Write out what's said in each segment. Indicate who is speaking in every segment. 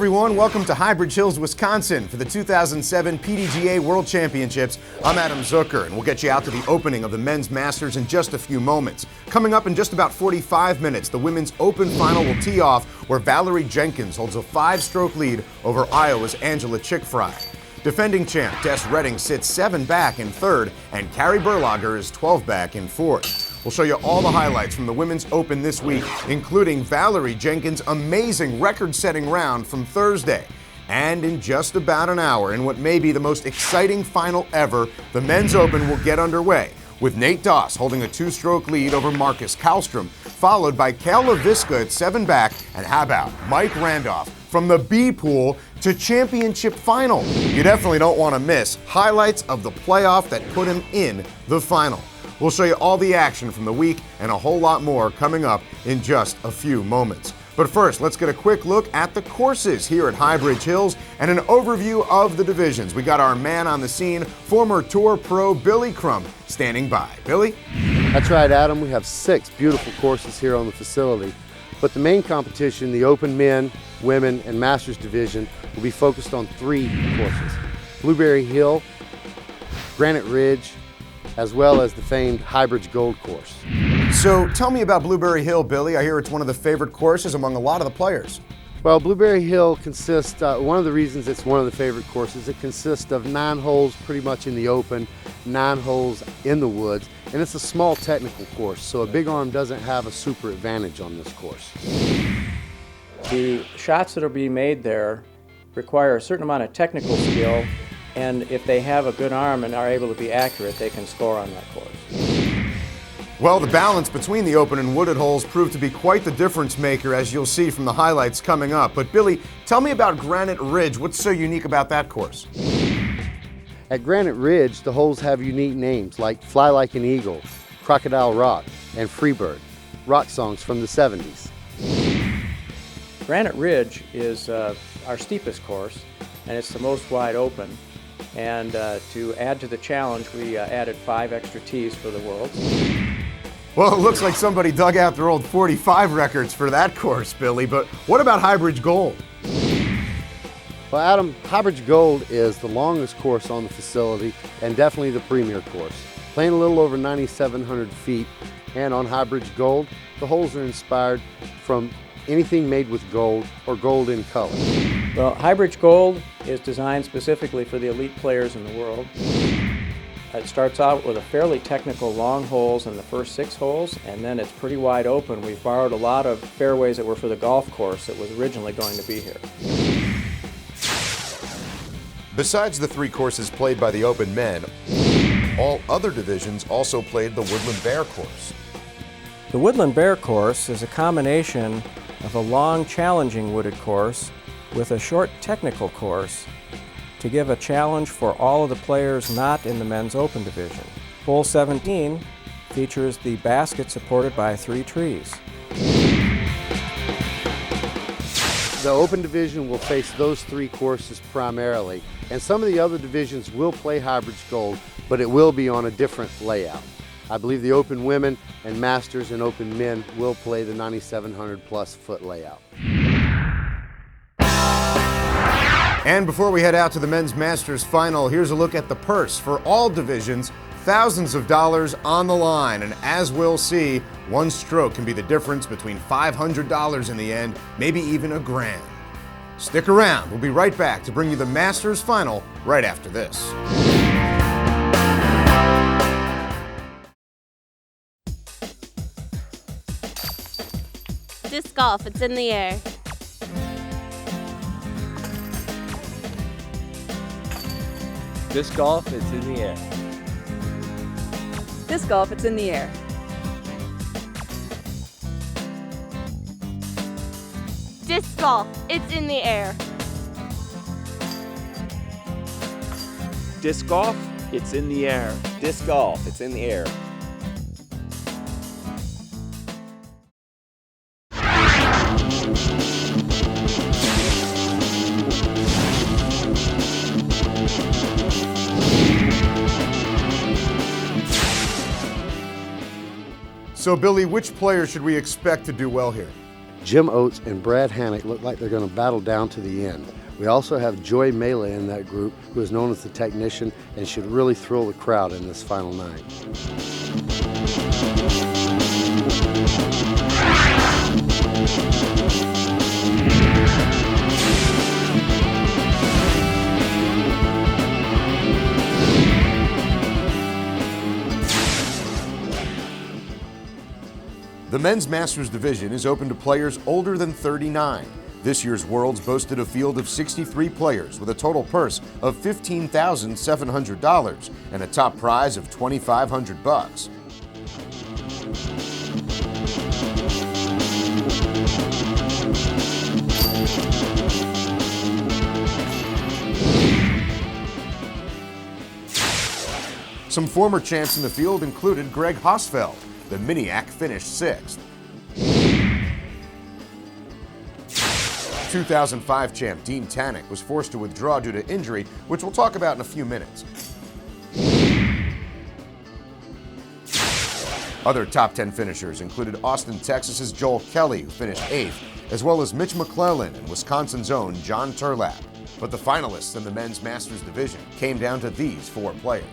Speaker 1: everyone. Welcome to Highbridge Hills, Wisconsin for the 2007 PDGA World Championships. I'm Adam Zucker, and we'll get you out to the opening of the Men's Masters in just a few moments. Coming up in just about 45 minutes, the Women's Open Final will tee off where Valarie Jenkins holds a 5-stroke lead over Iowa's Angela Tschiggfrie. Defending champ Des Redding sits 7 back in third, and Carrie Berlogar is 12 back in fourth. We'll show you all the highlights from the Women's Open this week, including Valarie Jenkins' amazing record-setting round from Thursday. And in just about an hour, in what may be the most exciting final ever, the Men's Open will get underway, with Nate Doss holding a 2-stroke lead over Markus Kallstrom, followed by Cale at 7 back, and how about Mike Randolph from the B pool to championship final. You definitely don't want to miss highlights of the playoff that put him in the final. We'll show you all the action from the week and a whole lot more coming up in just a few moments. But first, let's get a quick look at the courses here at Highbridge Hills and an overview of the divisions. We got our man on the scene, former Tour Pro Billy Crump, standing by. Billy?
Speaker 2: That's right, Adam. We have 6 beautiful courses here on the facility. But the main competition, the Open Men, Women, and Masters division, will be focused on 3 courses. Blueberry Hill, Granite Ridge, as well as the famed Highbridge Gold course.
Speaker 1: So tell me about Blueberry Hill, Billy. I hear it's one of the favorite courses among a lot of the players.
Speaker 2: Well, Blueberry Hill consists, one of the reasons it's one of the favorite courses, it consists of 9 holes pretty much in the open, 9 holes in the woods, and it's a small technical course, so a big arm doesn't have a super advantage on this course.
Speaker 3: The shots that are being made there require a certain amount of technical skill, and if they have a good arm and are able to be accurate, they can score on that course.
Speaker 1: Well, the balance between the open and wooded holes proved to be quite the difference maker, as you'll see from the highlights coming up. But Billy, tell me about Granite Ridge. What's so unique about that course?
Speaker 2: At Granite Ridge, the holes have unique names like Fly Like an Eagle, Crocodile Rock, and Freebird, rock songs from the 70s.
Speaker 3: Granite Ridge is our steepest course, and it's the most wide open. And to add to the challenge, we added 5 extra tees for the World.
Speaker 1: Well, it looks like somebody dug out their old 45 records for that course, Billy, but what about Highbridge Gold?
Speaker 2: Well, Adam, Highbridge Gold is the longest course on the facility and definitely the premier course. Playing a little over 9,700 feet, and on Highbridge Gold, the holes are inspired from anything made with gold or gold in color.
Speaker 3: Well, Highbridge Gold is designed specifically for the elite players in the world. It starts out with a fairly technical long holes in the first 6 holes, and then it's pretty wide open. We've borrowed a lot of fairways that were for the golf course that was originally going to be here.
Speaker 4: Besides the 3 courses played by the Open Men, all other divisions also played the Woodland Bear course.
Speaker 3: The Woodland Bear course is a combination of a long, challenging wooded course with a short technical course to give a challenge for all of the players not in the Men's Open division. Hole 17 features the basket supported by 3 trees.
Speaker 2: The Open division will face those 3 courses primarily, and some of the other divisions will play Highbridge Gold, but it will be on a different layout. I believe the Open Women and Masters and Open Men will play the 9,700 plus foot layout.
Speaker 1: And before we head out to the Men's Masters Final, here's a look at the purse for all divisions. Thousands of dollars on the line, and as we'll see, one stroke can be the difference between $500 in the end, maybe even $1,000. Stick around, we'll be right back to bring you the Masters Final right after this.
Speaker 5: Disc golf, it's in the air.
Speaker 6: Disc golf, it's in the air.
Speaker 7: Disc golf, it's in the air.
Speaker 5: Disc golf, it's in the air.
Speaker 6: Disc golf, it's in the air.
Speaker 8: Disc golf, it's in the air.
Speaker 1: So, Billy, which player should we expect to do well here?
Speaker 2: Jim Oates and Brad Hammock look like they're going to battle down to the end. We also have Joy Mela in that group, who is known as the technician and should really thrill the crowd in this final night.
Speaker 4: The men's Masters division is open to players older than 39. This year's Worlds boasted a field of 63 players with a total purse of $15,700 and a top prize of $2,500. Some former champs in the field included Greg Hosfeld. The Miniac finished 6th. 2005 champ Dean Tannick was forced to withdraw due to injury, which we'll talk about in a few minutes. Other top 10 finishers included Austin, Texas's Joel Kelly, who finished 8th, as well as Mitch McClellan and Wisconsin's own John Turlap. But the finalists in the men's Masters division came down to these 4 players.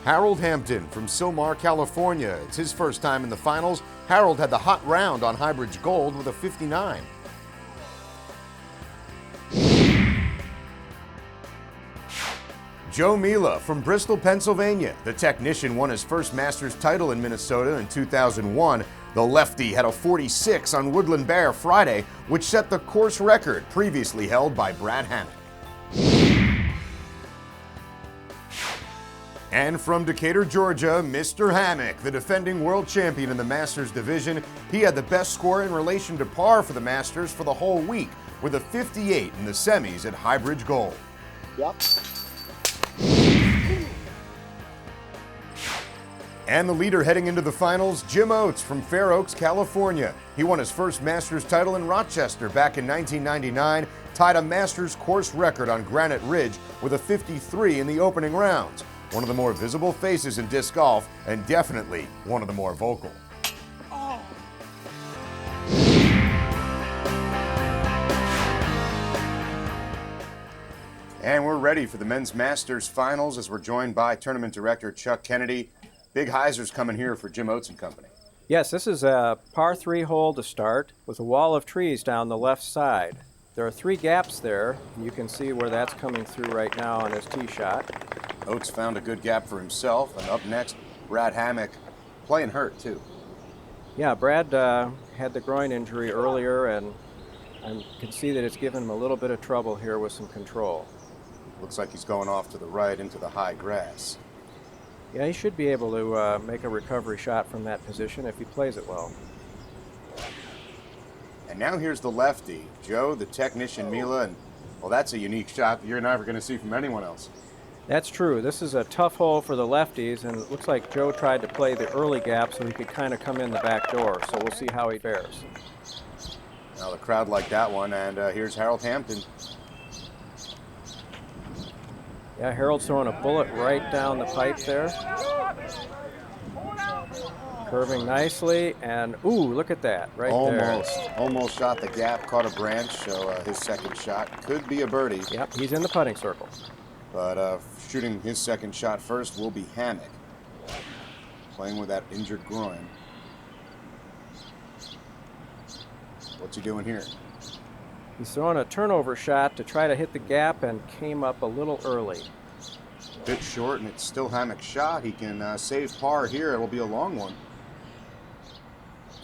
Speaker 4: Harold Hampton from Sylmar, California. It's his first time in the finals. Harold had the hot round on Highbridge Gold with a 59. Joe Mela from Bristol, Pennsylvania. The technician won his first Masters title in Minnesota in 2001. The lefty had a 46 on Woodland Bear Friday, which set the course record previously held by Brad Hammock. And from Decatur, Georgia, Mr. Hammock, the defending world champion in the Masters division. He had the best score in relation to par for the Masters for the whole week, with a 58 in the semis at Highbridge Gold.
Speaker 2: Yep.
Speaker 4: And the leader heading into the finals, Jim Oates from Fair Oaks, California. He won his first Masters title in Rochester back in 1999, tied a Masters course record on Granite Ridge with a 53 in the opening rounds. One of the more visible faces in disc golf, and definitely one of the more vocal. And we're ready for the men's Masters finals as we're joined by tournament director Chuck Kennedy. Big hyzers coming here for Jim Oates and company.
Speaker 3: Yes, this is a par 3 hole to start with a wall of trees down the left side. There are 3 gaps there, and you can see where that's coming through right now on his tee shot.
Speaker 4: Oates found a good gap for himself, and up next, Brad Hammock, playing hurt too.
Speaker 3: Yeah, Brad had the groin injury earlier, and I can see that it's given him a little bit of trouble here with some control.
Speaker 4: Looks like he's going off to the right into the high grass.
Speaker 3: Yeah, he should be able to make a recovery shot from that position if he plays it well.
Speaker 4: And now here's the lefty, Joe, the technician, Mela, and well, that's a unique shot that you're never going to see from anyone else.
Speaker 3: That's true. This is a tough hole for the lefties, and it looks like Joe tried to play the early gap so he could kind of come in the back door, so we'll see how he fares.
Speaker 4: Now the crowd liked that one, and here's Harold Hampton.
Speaker 3: Yeah, Harold's throwing a bullet right down the pipe there. Curving nicely, and ooh, look at that, right there.
Speaker 4: Almost shot the gap, caught a branch, so his second shot could be a birdie.
Speaker 3: Yep, he's in the putting circle.
Speaker 4: But shooting his second shot first will be Hammock, playing with that injured groin. What's he doing here?
Speaker 3: He's throwing a turnover shot to try to hit the gap and came up a little early.
Speaker 4: A bit short, and it's still Hammock's shot. He can save par here. It'll be a long one.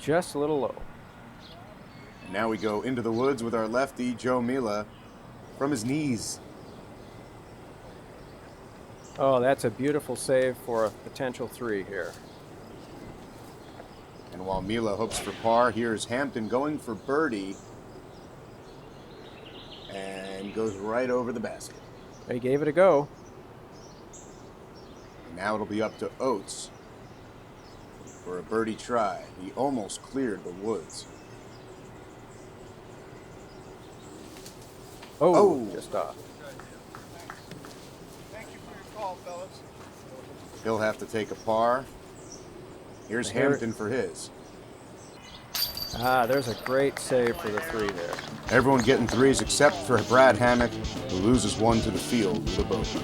Speaker 3: Just a little low.
Speaker 4: And now we go into the woods with our lefty, Joe Mela, from his knees.
Speaker 3: Oh, that's a beautiful save for a potential 3 here.
Speaker 4: And while Mela hopes for par, here's Hampton going for birdie. And goes right over the basket.
Speaker 3: He gave it a go.
Speaker 4: And now it'll be up to Oates for a birdie try. He almost cleared the woods.
Speaker 3: Oh, just off.
Speaker 4: Thank you for your call, fellas. He'll have to take a par. Here's Hampton for his.
Speaker 3: Ah, there's a great save for the 3 there.
Speaker 4: Everyone getting 3s except for Brad Hammock, who loses 1 to the field with a bogey.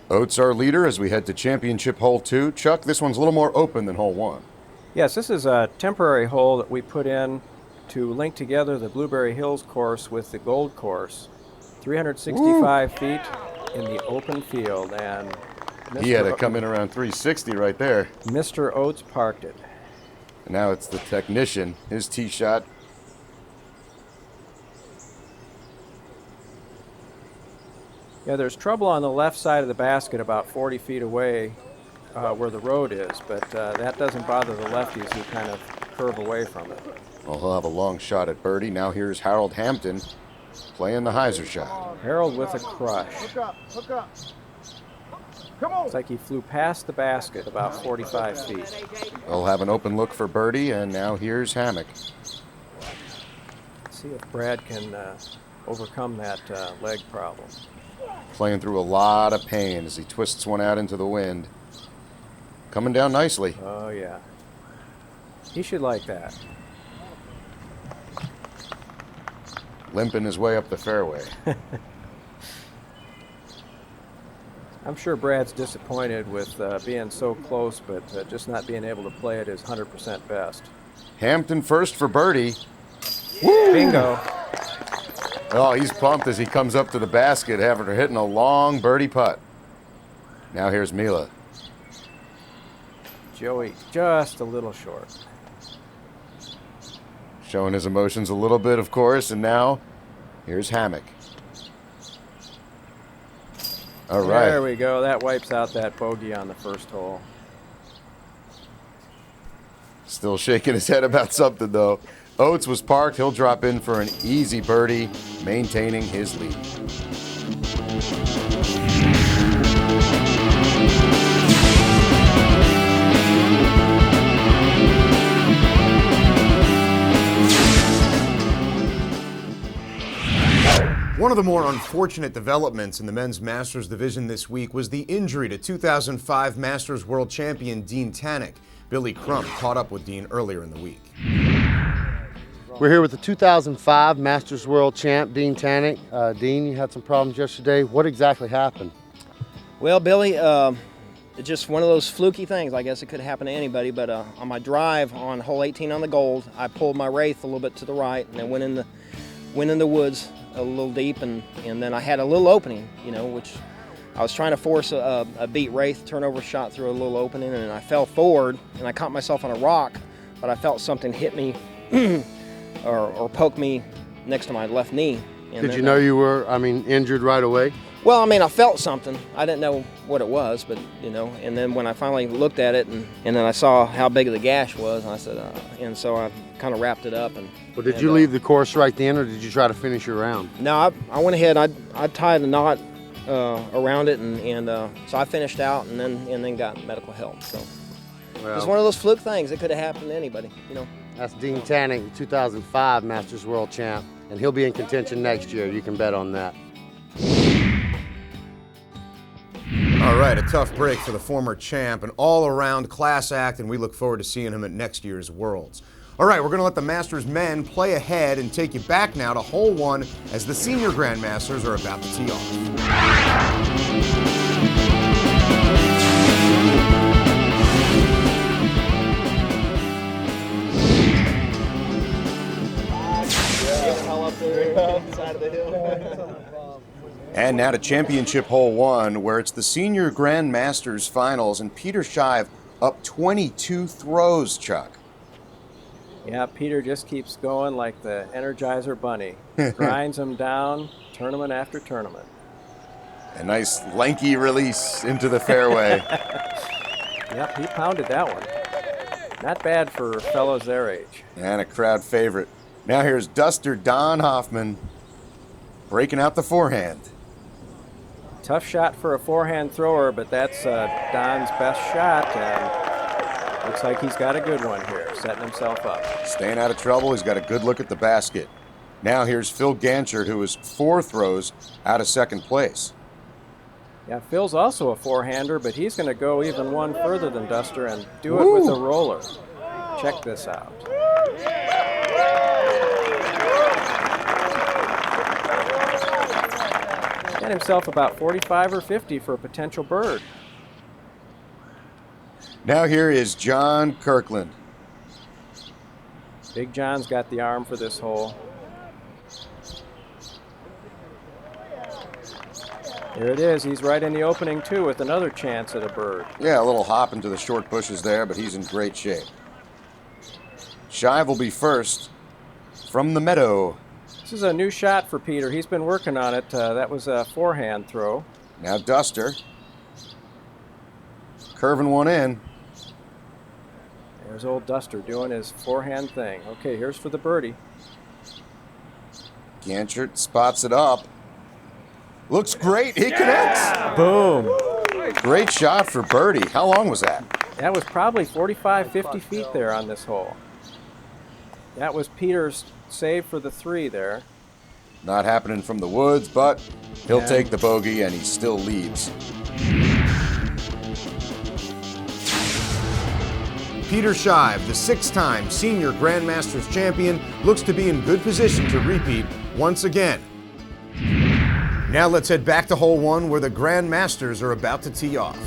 Speaker 4: Oates our leader as we head to championship hole 2. Chuck, this one's a little more open than hole 1.
Speaker 3: Yes, this is a temporary hole that we put in to link together the Blueberry Hills course with the Gold course. 365 feet in the open field, and
Speaker 4: He had to come in around 360 right there.
Speaker 3: Mr. Oates parked it.
Speaker 4: And now it's the technician, his tee shot.
Speaker 3: Yeah, there's trouble on the left side of the basket about 40 feet away where the road is, but that doesn't bother the lefties who kind of curve away from it.
Speaker 4: Well, he'll have a long shot at birdie. Now here's Harold Hampton playing the hyzer shot.
Speaker 3: Harold with a crush.
Speaker 4: Hook up. Come on.
Speaker 3: It's like he flew past the basket about 45 feet.
Speaker 4: They'll have an open look for birdie, and now here's Hammock.
Speaker 3: See if Brad can overcome that leg problem.
Speaker 4: Playing through a lot of pain as he twists one out into the wind. Coming down nicely.
Speaker 3: Oh, yeah. He should like that.
Speaker 4: Limping his way up the fairway.
Speaker 3: I'm sure Brad's disappointed with being so close, but just not being able to play at his 100% best.
Speaker 4: Hampton first for birdie.
Speaker 3: Bingo.
Speaker 4: Oh, he's pumped as he comes up to the basket after hitting a long birdie putt. Now here's Mela.
Speaker 3: Joey just a little short.
Speaker 4: Showing his emotions a little bit, of course, and now here's Hammock. All right.
Speaker 3: There we go. That wipes out that bogey on the first hole.
Speaker 4: Still shaking his head about something, though. Oates was parked. He'll drop in for an easy birdie, maintaining his lead. One of the more unfortunate developments in the men's Masters division this week was the injury to 2005 Masters World Champion Dean Tannick. Billy Crump caught up with Dean earlier in the week.
Speaker 2: We're here with the 2005 Masters World Champ, Dean Tannick. Dean, you had some problems yesterday. What exactly happened?
Speaker 7: Well, Billy, it's just one of those fluky things. I guess it could happen to anybody, but on my drive on hole 18 on the Gold, I pulled my wraith a little bit to the right and then went in the woods a little deep, and then I had a little opening, which I was trying to force a beat wraith turnover shot through a little opening, and I fell forward and I caught myself on a rock, but I felt something hit me or poke me next to my left knee. And
Speaker 2: Did you know you were, injured right away?
Speaker 7: Well, I felt something. I didn't know what it was, but, and then when I finally looked at it and then I saw how big the gash was, and I said, and so I kind of wrapped it up.
Speaker 2: Well, did you leave the course right then, or did you try to finish your round?
Speaker 7: No, I went ahead. I tied a knot around it, and so I finished out and then got medical help. So it's one of those fluke things. It could have happened to anybody,
Speaker 2: That's Dean Tannick, the 2005 Masters World Champ, and he'll be in contention next year. You can bet on that.
Speaker 4: All right, a tough break for the former champ, an all-around class act, and we look forward to seeing him at next year's Worlds. All right, we're going to let the Masters men play ahead and take you back now to hole 1 as the senior Grandmasters are about to tee off. And now to championship hole 1, where it's the senior Grandmasters finals, and Peter Shive up 22 throws, Chuck.
Speaker 3: Yeah, Peter just keeps going like the Energizer Bunny. Grinds them down, tournament after tournament.
Speaker 4: A nice lanky release into the fairway.
Speaker 3: Yep, he pounded that one. Not bad for fellows their age.
Speaker 4: And a crowd favorite. Now here's Duster Don Hoffman breaking out the forehand.
Speaker 3: Tough shot for a forehand thrower, but that's Don's best shot, and looks like he's got a good one here, setting himself up.
Speaker 4: Staying out of trouble, he's got a good look at the basket. Now here's Phil Ganshert, who is 4 throws out of second place.
Speaker 3: Yeah, Phil's also a forehander, but he's going to go even one further than Duster and do it with a roller. Check this out. Get himself about 45 or 50 for a potential bird.
Speaker 4: Now here is John Kirkland.
Speaker 3: Big John's got the arm for this hole. Here it is. He's right in the opening, too, with another chance at a bird.
Speaker 4: Yeah, a little hop into the short bushes there, but he's in great shape. Shive will be first from the meadow.
Speaker 3: This is a new shot for Peter. He's been working on it. That was a forehand throw.
Speaker 4: Now Duster. Curving one in.
Speaker 3: There's old Duster doing his forehand thing. Okay, here's for the birdie.
Speaker 4: Ganshert spots it up. Looks great. He connects.
Speaker 3: Boom.
Speaker 4: Great shot for birdie. How long was that?
Speaker 3: That was probably 45, 50 feet there on this hole. That was Peter's save for the 3 there.
Speaker 4: Not happening from the woods, but he'll take the bogey, and he still leads.
Speaker 1: Peter Shive, the 6-time senior Grandmasters champion, looks to be in good position to repeat once again. Now let's head back to hole 1 where the Grandmasters are about to tee off.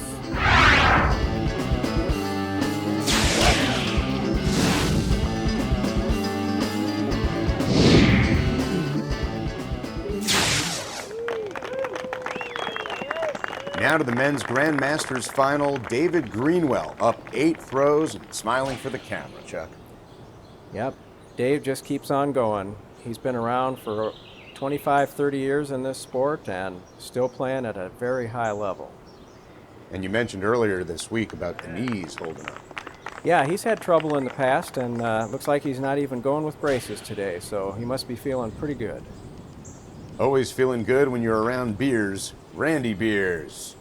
Speaker 1: Now to the men's Grandmasters final, David Greenwell up 8 throws and smiling for the camera, Chuck.
Speaker 3: Yep, Dave just keeps on going. He's been around for 25, 30 years in this sport and still playing at a very high level.
Speaker 1: And you mentioned earlier this week about the knees holding up.
Speaker 3: Yeah, he's had trouble in the past and looks like he's not even going with braces today, so he must be feeling pretty good.
Speaker 1: Always feeling good when you're around beers, Randy Beers.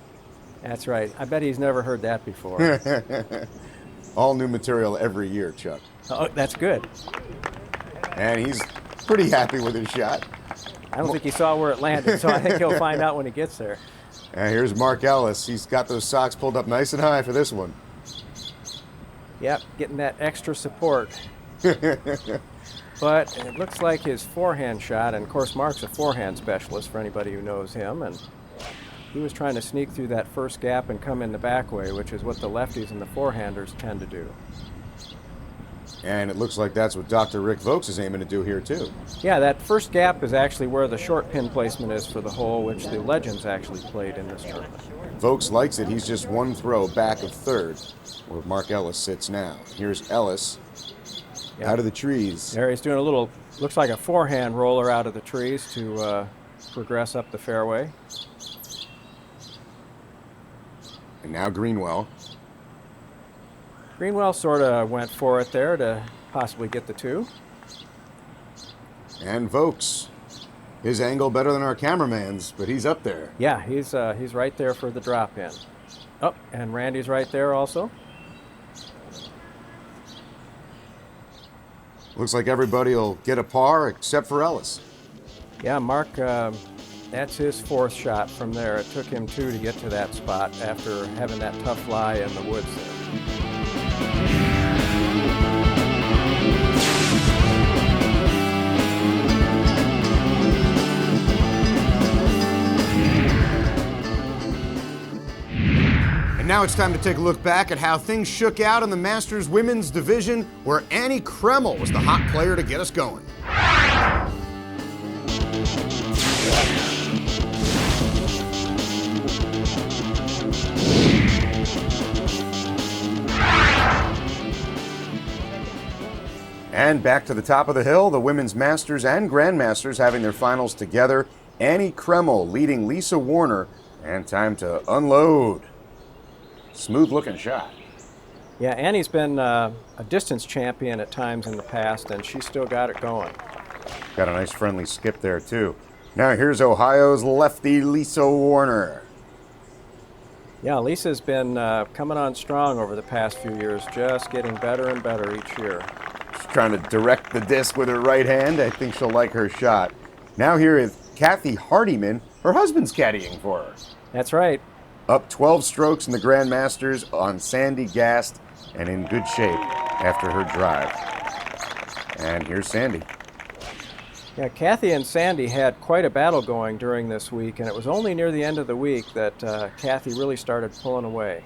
Speaker 3: That's right. I bet he's never heard that before.
Speaker 1: All new material every year, Chuck.
Speaker 3: Oh, that's good.
Speaker 1: And he's pretty happy with his shot.
Speaker 3: I don't think he saw where it landed, so I think he'll find out when he gets there.
Speaker 1: And here's Mark Ellis. He's got those socks pulled up nice and high for this one.
Speaker 3: Yep, getting that extra support. But it looks like his forehand shot, and of course Mark's a forehand specialist for anybody who knows him, and he was trying to sneak through that first gap and come in the back way, which is what the lefties and the forehanders tend to do.
Speaker 1: And it looks like that's what Dr. Rick Voakes is aiming to do here, too.
Speaker 3: Yeah, that first gap is actually where the short pin placement is for the hole, which the Legends actually played in this tournament.
Speaker 1: Voakes likes it. He's just 1 throw back of 3rd, where Mark Ellis sits now. Here's Ellis out of the trees.
Speaker 3: There he's doing a little, looks like a forehand roller out of the trees to progress up the fairway.
Speaker 1: And now Greenwell.
Speaker 3: Greenwell sort of went for it there to possibly get the 2.
Speaker 1: And Voakes. His angle better than our cameraman's, but he's up there.
Speaker 3: Yeah, he's right there for the drop in. Oh, and Randy's right there also.
Speaker 1: Looks like everybody will get a par except for Ellis.
Speaker 3: Yeah, Mark, that's his 4th shot from there. It took him 2 to get to that spot after having that tough lie in the woods there.
Speaker 1: And now it's time to take a look back at how things shook out in the Masters Women's Division, where Annie Kreml was the hot player to get us going. And back to the top of the hill, the Women's Masters and Grandmasters having their finals together. Annie Kreml leading Lisa Warner, and time to unload. Smooth looking shot.
Speaker 3: Yeah, Annie's been a distance champion at times in the past, and she's still got it going.
Speaker 1: Got a nice friendly skip there, too.
Speaker 4: Now here's Ohio's lefty Lisa Warner.
Speaker 3: Yeah, Lisa's been coming on strong over the past few years, just getting better and better each year.
Speaker 4: She's trying to direct the disc with her right hand. I think she'll like her shot. Now here is Kathy Hardiman. Her husband's caddying for her.
Speaker 3: That's right.
Speaker 4: Up 12 strokes in the Grand Masters on Sandy, gassed and in good shape after her drive. And here's Sandy.
Speaker 3: Yeah, Kathy and Sandy had quite a battle going during this week, and it was only near the end of the week that Kathy really started pulling away.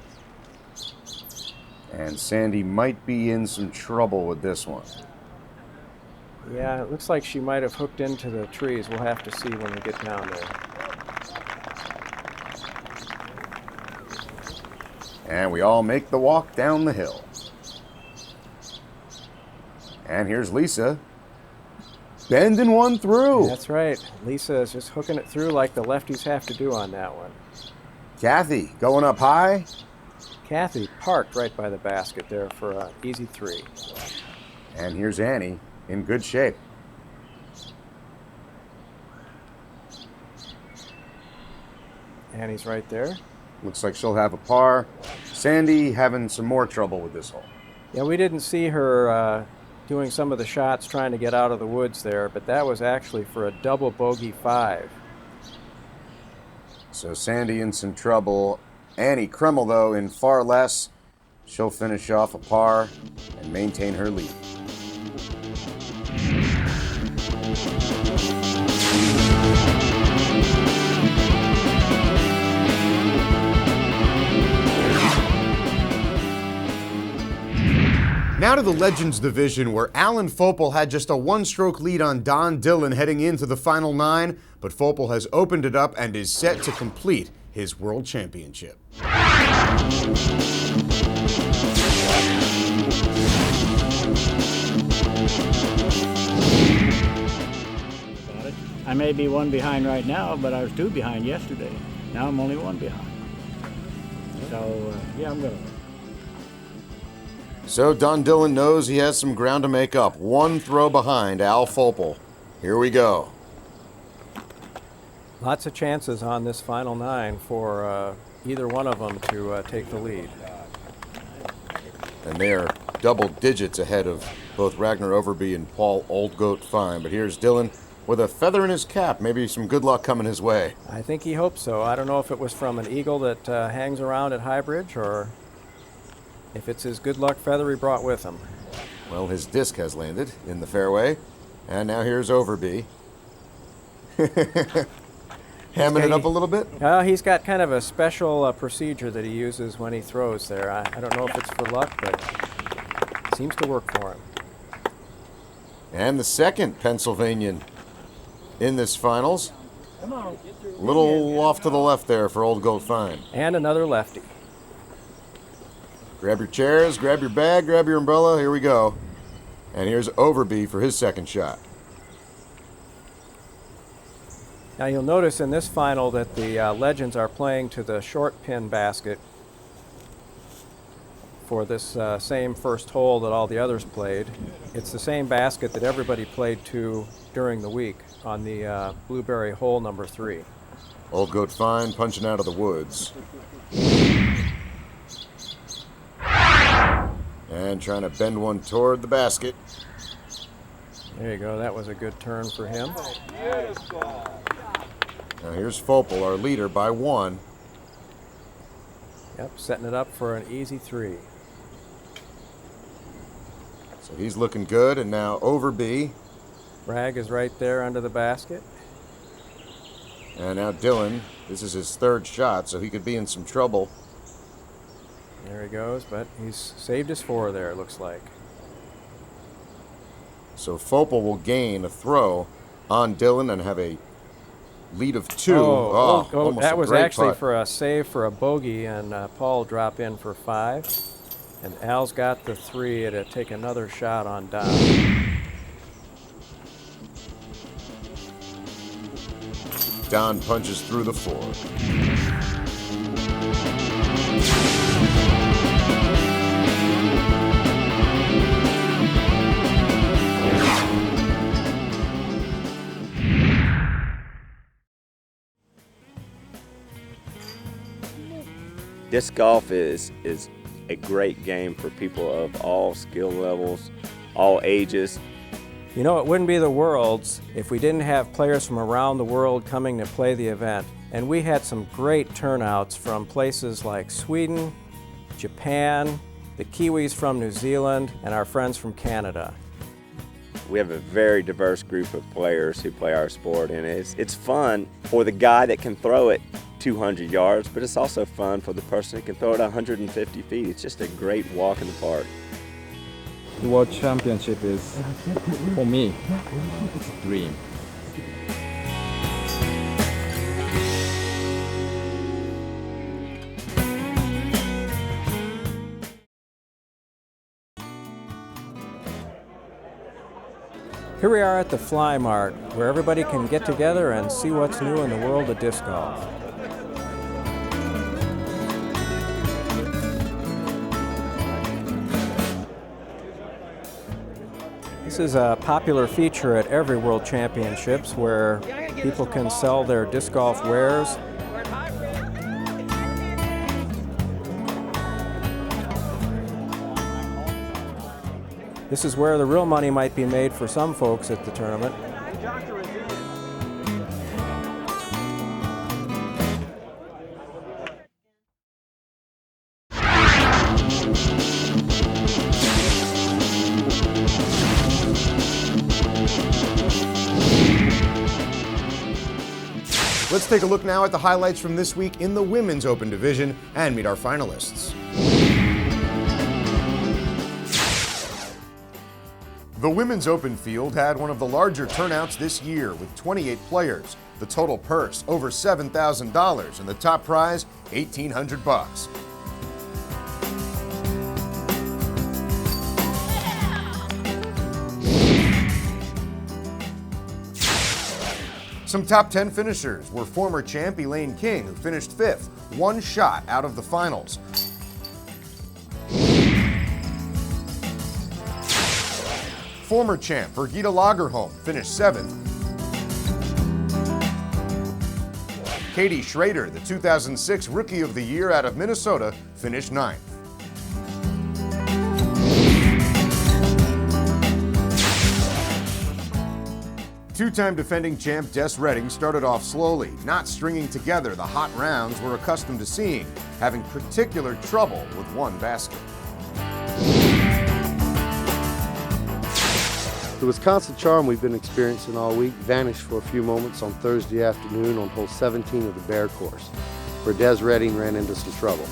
Speaker 4: And Sandy might be in some trouble with this one.
Speaker 3: Yeah, it looks like she might have hooked into the trees. We'll have to see when we get down there.
Speaker 4: And we all make the walk down the hill. And here's Lisa. Bending one through.
Speaker 3: That's right. Lisa is just hooking it through like the lefties have to do on that one.
Speaker 4: Kathy going up high.
Speaker 3: Kathy parked right by the basket there for an easy 3.
Speaker 4: And here's Annie in good shape.
Speaker 3: Annie's right there.
Speaker 4: Looks like she'll have a par. Sandy having some more trouble with this hole.
Speaker 3: Yeah, we didn't see her doing some of the shots trying to get out of the woods there, but that was actually for a double bogey 5.
Speaker 4: So Sandy in some trouble. Annie Kremel, though, in far less. She'll finish off a par and maintain her lead.
Speaker 1: Now to the Legends division, where Alan Fopel had just a 1-stroke lead on Don Dillon heading into the final 9, but Fopel has opened it up and is set to complete his World Championship.
Speaker 9: I may be 1 behind right now, but I was 2 behind yesterday. Now I'm only 1 behind. So, yeah, I'm going to win.
Speaker 4: So Don Dillon knows he has some ground to make up. 1 throw behind Al Fopel. Here we go.
Speaker 3: Lots of chances on this final 9 for either one of them to take the lead.
Speaker 4: And they are double digits ahead of both Ragnar Overby and Paul Old Goat Fine. But here's Dillon with a feather in his cap. Maybe some good luck coming his way.
Speaker 3: I think he hopes so. I don't know if it was from an eagle that hangs around at Highbridge or if it's his good luck feather he brought with him.
Speaker 4: Well, his disc has landed in the fairway. And now here's Overby. Hamming it up a little bit?
Speaker 3: He's got kind of a special procedure that he uses when he throws there. I don't know if it's for luck, but it seems to work for him.
Speaker 4: And the second Pennsylvanian in this finals. A little off to the left there for Old Goat Fine.
Speaker 3: And another lefty.
Speaker 4: Grab your chairs, grab your bag, grab your umbrella. Here we go. And here's Overby for his second shot.
Speaker 3: Now you'll notice in this final that the Legends are playing to the short pin basket for this same first hole that all the others played. It's the same basket that everybody played to during the week on the Blueberry hole number 3.
Speaker 4: Old Goat Fine punching out of the woods. And trying to bend one toward the basket.
Speaker 3: There you go. That was a good turn for him.
Speaker 4: Now here's Fopel, our leader, by 1.
Speaker 3: Yep, setting it up for an easy 3.
Speaker 4: So he's looking good, and now Overby.
Speaker 3: Bragg is right there under the basket.
Speaker 4: And now Dillon. This is his 3rd shot, so he could be in some trouble.
Speaker 3: There he goes, but he's saved his 4 there, it looks like.
Speaker 4: So Fopel will gain a throw on Dillon and have a lead of 2.
Speaker 3: Oh, that was actually
Speaker 4: putt.
Speaker 3: for a save for a bogey, and Paul drop in for 5. And Al's got the 3 to take another shot on Don.
Speaker 4: Don punches through the 4.
Speaker 8: Disc golf is a great game for people of all skill levels, all ages.
Speaker 3: You know, it wouldn't be the Worlds if we didn't have players from around the world coming to play the event. And we had some great turnouts from places like Sweden, Japan, the Kiwis from New Zealand, and our friends from Canada.
Speaker 8: We have a very diverse group of players who play our sport, and it's fun for the guy that can throw it 200 yards, but it's also fun for the person who can throw it 150 feet. It's just a great walk in the park.
Speaker 10: The World Championship is, for me, it's a dream.
Speaker 3: Here we are at the Fly Mart, where everybody can get together and see what's new in the world of disc golf. This is a popular feature at every World Championships where people can sell their disc golf wares. This is where the real money might be made for some folks at the tournament.
Speaker 1: Let's take a look now at the highlights from this week in the Women's Open Division and meet our finalists. The Women's Open field had one of the larger turnouts this year with 28 players. The total purse over $7,000 and the top prize $1,800. Some top 10 finishers were former champ Elaine King, who finished 5th, one shot out of the finals. Former champ Birgitta Lagerholm finished 7th. Katie Schrader, the 2006 Rookie of the Year out of Minnesota, finished 9th. Two-time defending champ Des Redding started off slowly, not stringing together the hot rounds we're accustomed to seeing, having particular trouble with one basket.
Speaker 2: The Wisconsin charm we've been experiencing all week vanished for a few moments on Thursday afternoon on hole 17 of the Bear course, where Des Redding ran into some trouble.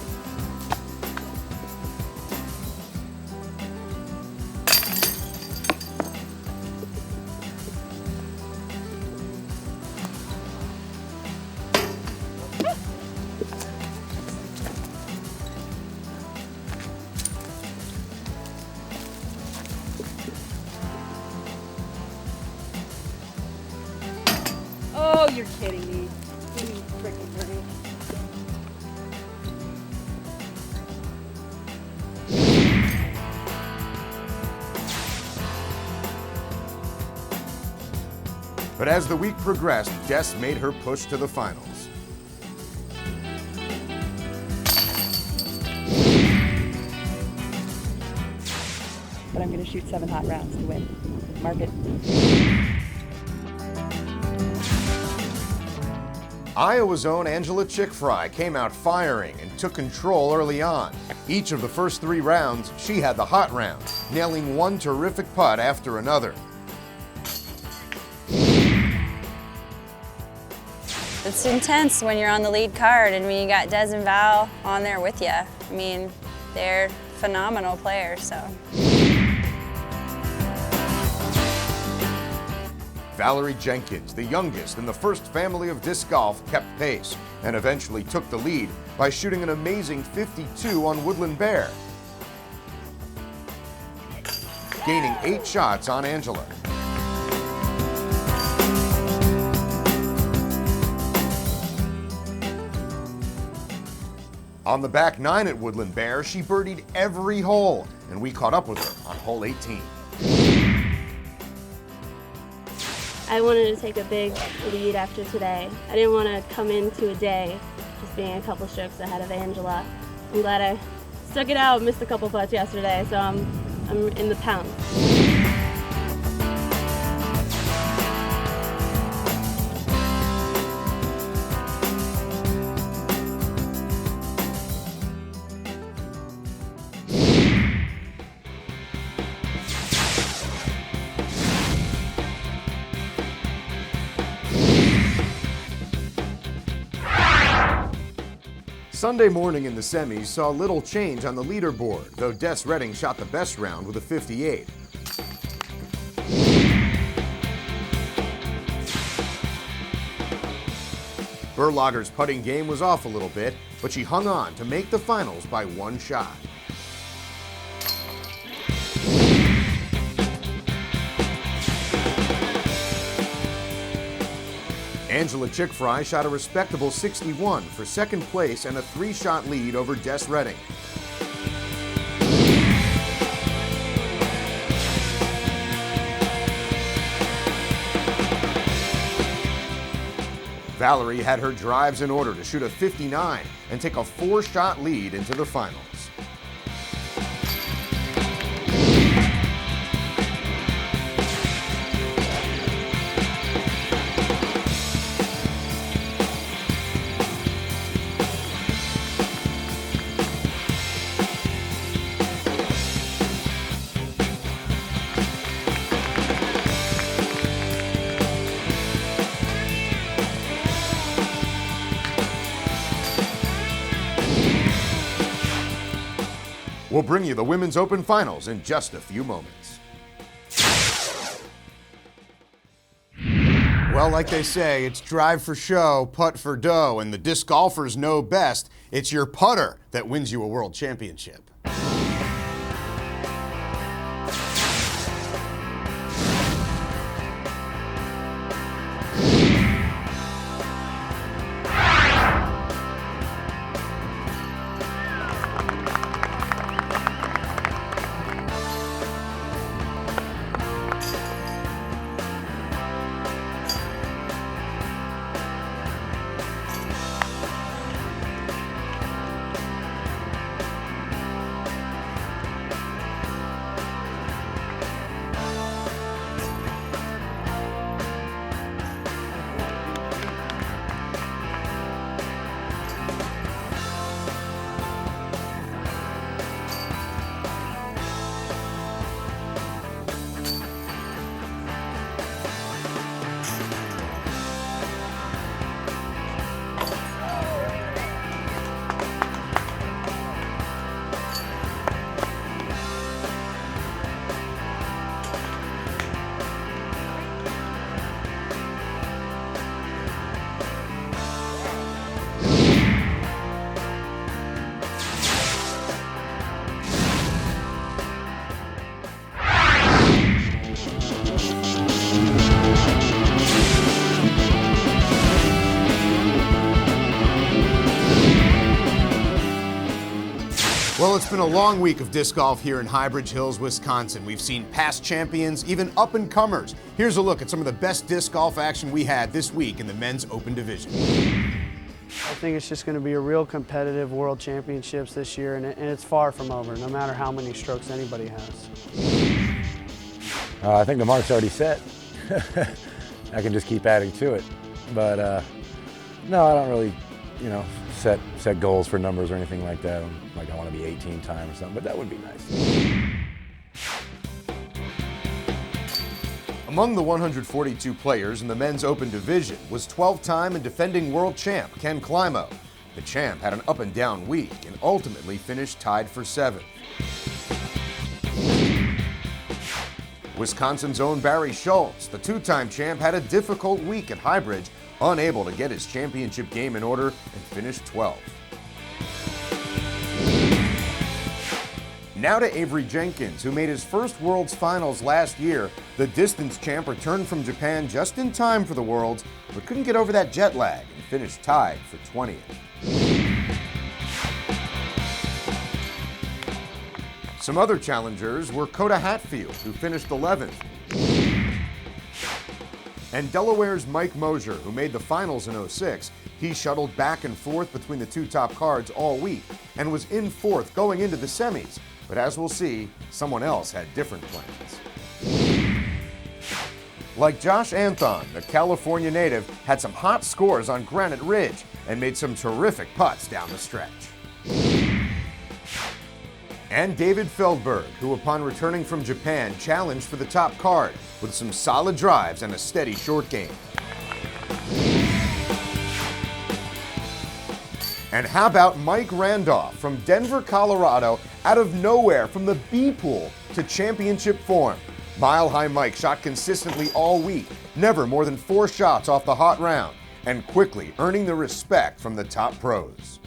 Speaker 5: Oh, you're kidding me. You freaking brain.
Speaker 1: But as the week progressed, Des made her push to the finals.
Speaker 11: But I'm going to shoot 7 hot rounds to win. Mark it.
Speaker 1: Iowa's own Angela Tschiggfrie came out firing and took control early on. Each of the first 3 rounds, she had the hot round, nailing one terrific putt after another.
Speaker 12: It's intense when you're on the lead card and when you got Des and Val on there with you. I mean, they're phenomenal players, so.
Speaker 1: Valarie Jenkins, the youngest in the first family of disc golf, kept pace and eventually took the lead by shooting an amazing 52 on Woodland Bear, gaining 8 shots on Angela. On the back 9 at Woodland Bear, she birdied every hole, and we caught up with her on hole 18.
Speaker 5: I wanted to take a big lead after today. I didn't want to come into a day just being a couple strokes ahead of Angela.
Speaker 13: I'm glad I stuck it out, missed a couple putts yesterday, so I'm in the pound.
Speaker 4: Sunday morning in the semis saw little change on the leaderboard, though Des Redding shot the best round with a 58. Berlogar's putting game was off a little bit, but she hung on to make the finals by 1 shot. Tschiggfrie shot a respectable 61 for second place and a 3-shot lead over Des Redding. Valarie had her drives in order to shoot a 59 and take a 4-shot lead into the finals. We'll bring you the Women's Open Finals in just a few moments. Well, like they say, it's drive for show, putt for dough, and the disc golfers know best. It's your putter that wins you a world championship. Well, it's been a long week of disc golf here in Highbridge Hills, Wisconsin. We've seen past champions, even up-and-comers. Here's a look at some of the best disc golf action we had this week in the men's open division.
Speaker 14: I think it's just going to be a real competitive World Championships this year, and it's far from over, no matter how many strokes anybody has.
Speaker 15: I think the mark's already set. I can just keep adding to it. But no, I don't really, set goals for numbers or anything like that. Like I want to be 18 time or something, but that would be nice.
Speaker 4: Among the 142 players in the men's open division was 12-time and defending world champ Ken Climo. The champ had an up-and-down week and ultimately finished tied for 7th. Wisconsin's own Barry Schultz, the 2-time champ, had a difficult week at Highbridge, unable to get his championship game in order and finished 12th. Now to Avery Jenkins, who made his first Worlds Finals last year. The distance champ returned from Japan just in time for the Worlds, but couldn't get over that jet lag and finished tied for 20th. Some other challengers were Coda Hatfield, who finished 11th, and Delaware's Mike Mosier, who made the finals in '06. He shuttled back and forth between the 2 top cards all week. and was in fourth going into the semis. But as we'll see, someone else had different plans. Like Josh Anthon, the California native had some hot scores on Granite Ridge and made some terrific putts down the stretch. And David Feldberg, who upon returning from Japan challenged for the top card with some solid drives and a steady short game. And how about Mike Randolph from Denver, Colorado, out of nowhere from the B pool to championship form. Mile High Mike shot consistently all week, never more than 4 shots off the hot round, and quickly earning the respect from the top pros.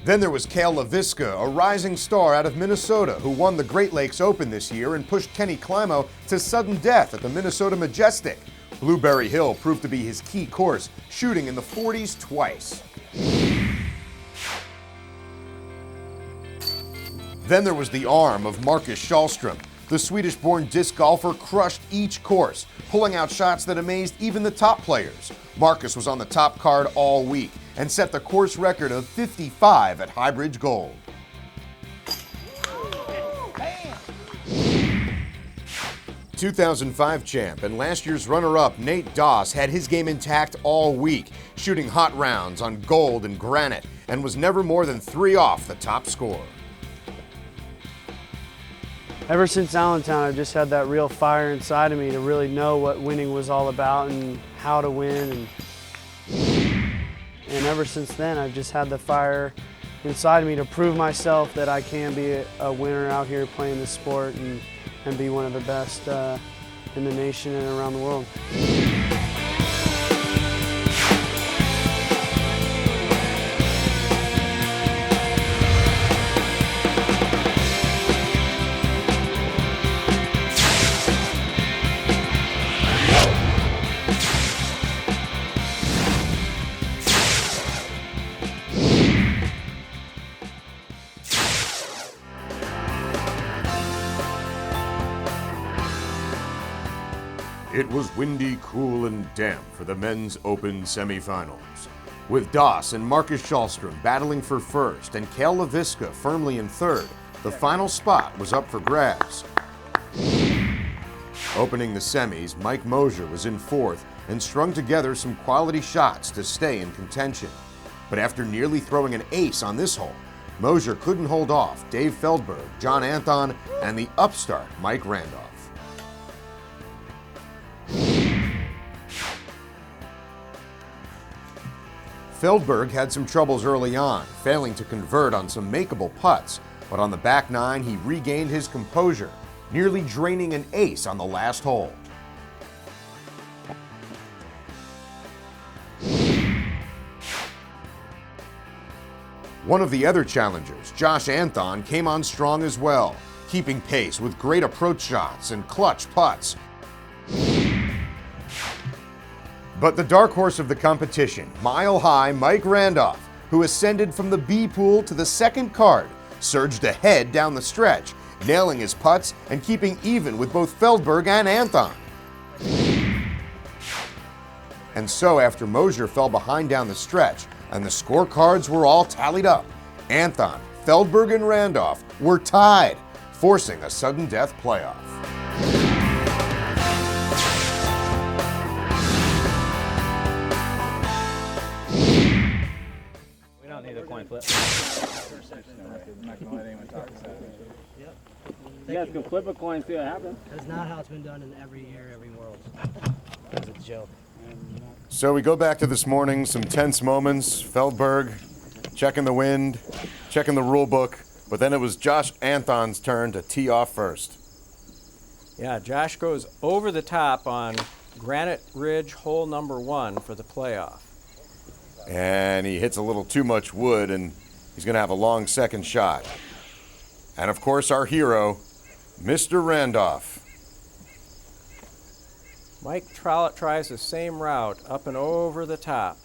Speaker 4: Then there was Cale, a rising star out of Minnesota who won the Great Lakes Open this year and pushed Kenny Climo to sudden death at the Minnesota Majestic. Blueberry Hill proved to be his key course, shooting in the 40s twice. Then there was the arm of Markus Kallstrom. The Swedish-born disc golfer crushed each course, pulling out shots that amazed even the top players. Markus was on the top card all week and set the course record of 55 at Highbridge Gold. '2005 champ and last year's runner-up Nate Doss had his game intact all week, shooting hot rounds on gold and granite, and was never more than 3 off the top score.
Speaker 14: Ever since Allentown, I've just had that real fire inside of me to really know what winning was all about and how to win. And ever since then, I've just had the fire inside of me to prove myself that I can be a winner out here playing this sport and be one of the best in the nation and around the world.
Speaker 4: It was windy, cool, and damp for the men's open semifinals. With Doss and Markus Kallstrom battling for first and Cale firmly in third, the final spot was up for grabs. Opening the semis, Mike Mosier was in fourth and strung together some quality shots to stay in contention. But after nearly throwing an ace on this hole, Mosier couldn't hold off Dave Feldberg, John Anthon, and the upstart Mike Randolph. Feldberg had some troubles early on, failing to convert on some makeable putts, but on the back nine he regained his composure, nearly draining an ace on the last hole. One of the other challengers, Josh Anthon, came on strong as well, keeping pace with great approach shots and clutch putts. But the dark horse of the competition, Mile High Mike Randolph, who ascended from the B pool to the second card, surged ahead down the stretch, nailing his putts and keeping even with both Feldberg and Anthon. And so after Mosier fell behind down the stretch and the scorecards were all tallied up, Anthon, Feldberg, and Randolph were tied, forcing a sudden death playoff.
Speaker 16: Flip. You guys can flip a coin and see what happens.
Speaker 17: That's not how it's been done in every year, every world. It's a joke.
Speaker 4: So we go back to this morning, some tense moments. Feldberg checking the wind, checking the rule book, but then it was Josh Anthon's turn to tee off first.
Speaker 3: Yeah, Josh goes over the top on Granite Ridge hole number 1 for the playoff.
Speaker 4: And he hits a little too much wood, and he's going to have a long second shot. And of course, our hero, Mr. Randolph.
Speaker 3: Mike Trollope tries the same route, up and over the top.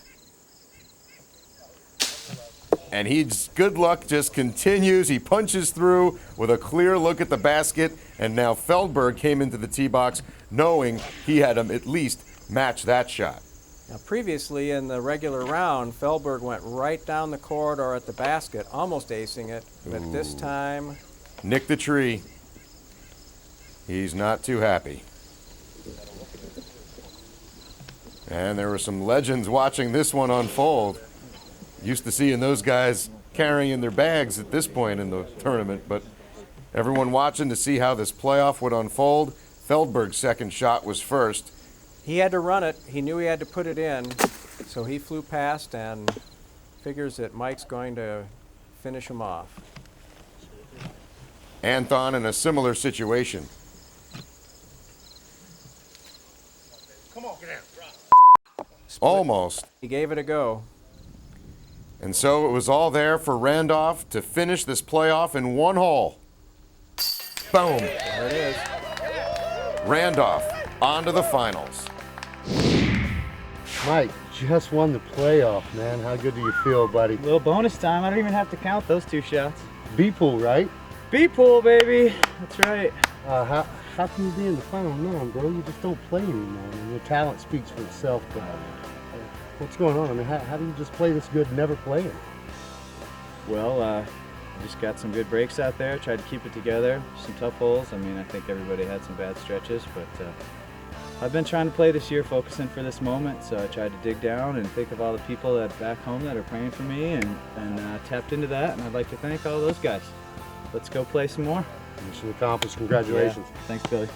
Speaker 4: And he's good luck just continues. He punches through with a clear look at the basket, and now Feldberg came into the tee box knowing he had him at least match that shot.
Speaker 3: Now, previously in the regular round, Feldberg went right down the corridor at the basket, almost acing it, but this time...
Speaker 4: Nicked the tree. He's not too happy. And there were some legends watching this one unfold. Used to seeing those guys carrying their bags at this point in the tournament, but everyone watching to see how this playoff would unfold. Feldberg's second shot was first.
Speaker 3: He had to run it. He knew he had to put it in, so he flew past and figures that Mike's going to finish him off.
Speaker 4: Anton in a similar situation.
Speaker 18: Come on, get down.
Speaker 4: Almost.
Speaker 3: He gave it a go.
Speaker 4: And so it was all there for Randolph to finish this playoff in one hole. Boom.
Speaker 3: There it is.
Speaker 4: Randolph on to the finals.
Speaker 2: Mike, just won the playoff, man. How good do you feel, buddy?
Speaker 16: Little bonus time. I don't even have to count those 2 shots.
Speaker 2: B-pool, right?
Speaker 16: B-pool, baby. That's right.
Speaker 2: How can you be in the final round, bro? You just don't play anymore. I mean, your talent speaks for itself, but what's going on? I mean, how do you just play this good and never play it?
Speaker 16: Well, just got some good breaks out there. Tried to keep it together. Some tough holes. I mean, I think everybody had some bad stretches, but I've been trying to play this year, focusing for this moment. So I tried to dig down and think of all the people that back home that are praying for me, and tapped into that. And I'd like to thank all those guys. Let's go play some more.
Speaker 2: Mission accomplished. Congratulations.
Speaker 16: Yeah. Thanks, Billy.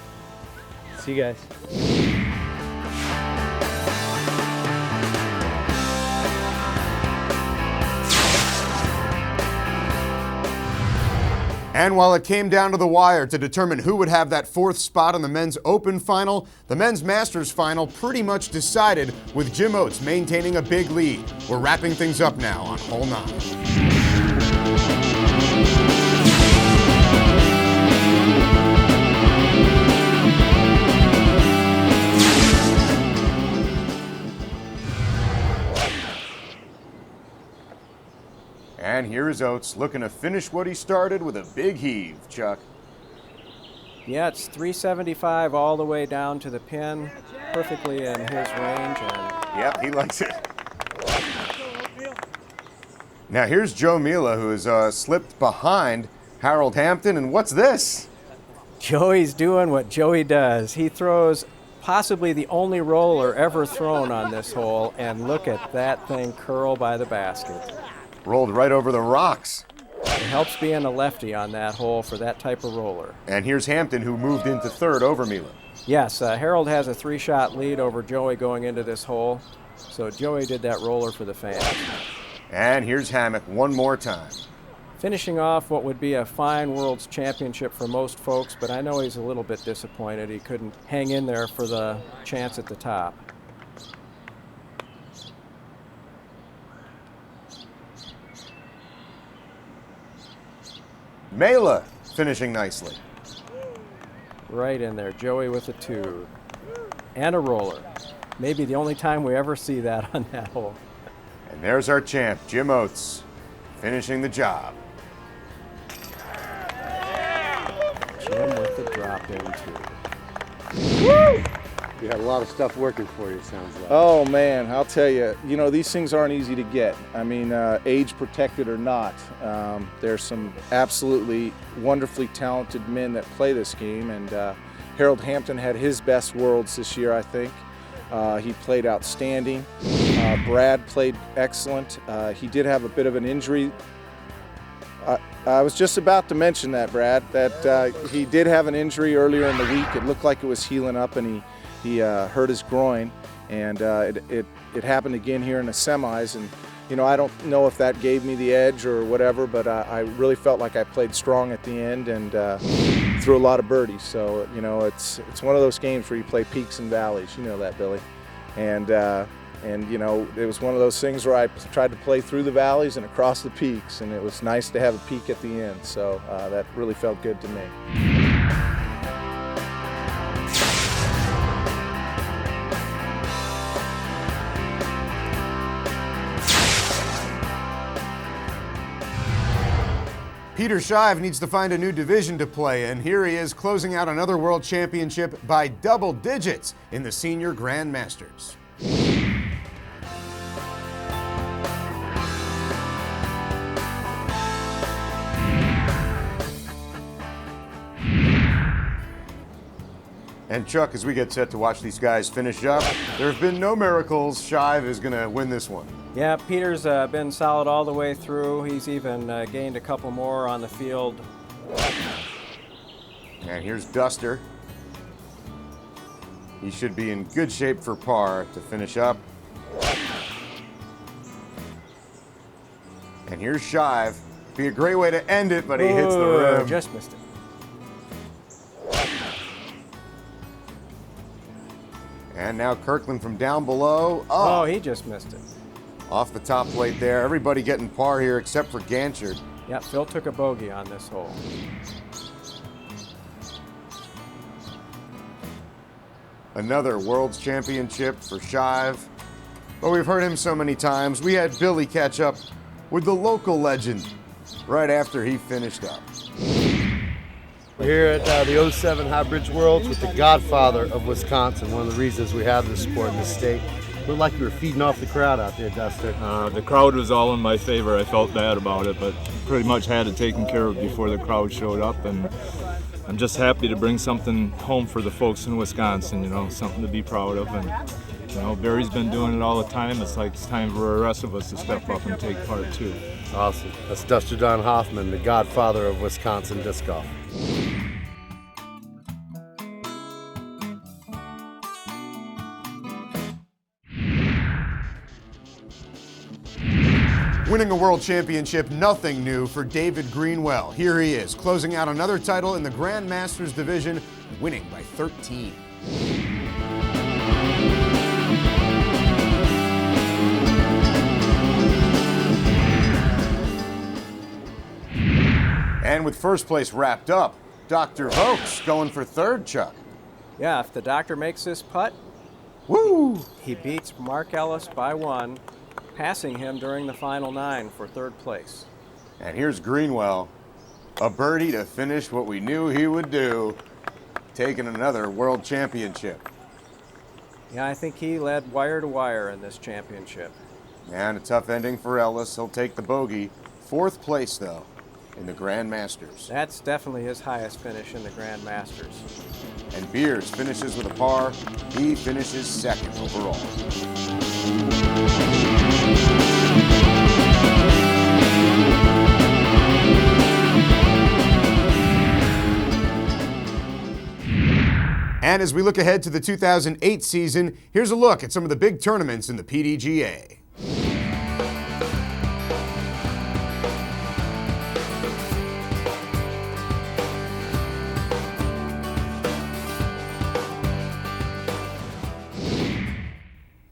Speaker 16: See you guys.
Speaker 4: And while it came down to the wire to determine who would have that 4th spot in the men's open final, the men's masters final pretty much decided with Jim Oates maintaining a big lead. We're wrapping things up now on hole 9. And here is Oates looking to finish what he started with a big heave, Chuck.
Speaker 3: Yeah, it's 375 all the way down to the pin, perfectly in his range. And
Speaker 4: yep, he likes it. Now here's Joe Mela, who has slipped behind Harold Hampton, and what's this?
Speaker 3: Joey's doing what Joey does. He throws possibly the only roller ever thrown on this hole, and look at that thing curl by the basket.
Speaker 4: Rolled right over the rocks.
Speaker 3: It helps being a lefty on that hole for that type of roller.
Speaker 4: And here's Hampton, who moved into 3rd over Mela.
Speaker 3: Yes, Harold has a 3-shot lead over Joey going into this hole, so Joey did that roller for the fans.
Speaker 4: And here's Hammock one more time.
Speaker 3: Finishing off what would be a fine World's Championship for most folks, but I know he's a little bit disappointed he couldn't hang in there for the chance at the top.
Speaker 4: Mela finishing nicely.
Speaker 3: Right in there, Joey with a 2. And a roller. Maybe the only time we ever see that on that hole.
Speaker 4: And there's our champ, Jim Oates, finishing the job.
Speaker 3: Jim with the drop in 2.
Speaker 2: Woo! You had a lot of stuff working for you, it sounds like.
Speaker 19: Oh man, I'll tell you, these things aren't easy to get. I mean, age protected or not, there's some absolutely wonderfully talented men that play this game, and Harold Hampton had his best Worlds this year, I think. He played outstanding. Brad played excellent. He did have a bit of an injury. I was just about to mention that, Brad, that he did have an injury earlier in the week. It looked like it was healing up, and he hurt his groin, and it happened again here in the semis. And I don't know if that gave me the edge or whatever, but I really felt like I played strong at the end and threw a lot of birdies. So it's one of those games where you play peaks and valleys. You know that, Billy, and it was one of those things where I tried to play through the valleys and across the peaks, and it was nice to have a peak at the end. So that really felt good to me.
Speaker 4: Peter Shive needs to find a new division to play in. Here he is closing out another World Championship by double digits in the Senior Grandmasters. And Chuck, as we get set to watch these guys finish up, there have been no miracles. Shive is going to win this one.
Speaker 3: Yeah, Peter's been solid all the way through. He's even gained a couple more on the field.
Speaker 4: And here's Duster. He should be in good shape for par to finish up. And here's Shive. Be a great way to end it, but he hits the rim.
Speaker 3: Just missed it.
Speaker 4: And now Kirkland from down below.
Speaker 3: Oh, he just missed it.
Speaker 4: Off the top plate there. Everybody getting par here except for Ganshert.
Speaker 3: Yep, Phil took a bogey on this hole.
Speaker 4: Another World's Championship for Shive. But we've heard him so many times. We had Billy catch up with the local legend right after he finished up.
Speaker 2: We're here at the 07 Highbridge Worlds with the godfather of Wisconsin, one of the reasons we have this sport in this state. Looked like you were feeding off the crowd out there, Duster.
Speaker 10: The crowd was all in my favor. I felt bad about it, but pretty much had it taken care of before the crowd showed up. And I'm just happy to bring something home for the folks in Wisconsin, you know, something to be proud of. And, you know, Barry's been doing it all the time. It's like it's time for the rest of us to step up and take part, too.
Speaker 2: Awesome. That's Duster Don Hoffman, the godfather of Wisconsin disc golf.
Speaker 4: Winning a world championship, nothing new for David Greenwell. Here he is, closing out another title in the Grand Masters division, winning by 13. And with first place wrapped up, Dr. Voakes going for third, Chuck.
Speaker 3: Yeah, if the doctor makes this putt,
Speaker 4: woo!
Speaker 3: He beats Mark Ellis by 1, passing him during the final 9 for third place.
Speaker 4: And here's Greenwell, a birdie to finish what we knew he would do, taking another world championship.
Speaker 3: Yeah, I think he led wire to wire in this championship.
Speaker 4: And a tough ending for Ellis. He'll take the bogey. Fourth place, though, in the Grand Masters.
Speaker 3: That's definitely his highest finish in the Grand Masters.
Speaker 4: And Beers finishes with a par. He finishes second overall. And as we look ahead to the 2008 season, here's a look at some of the big tournaments in the PDGA.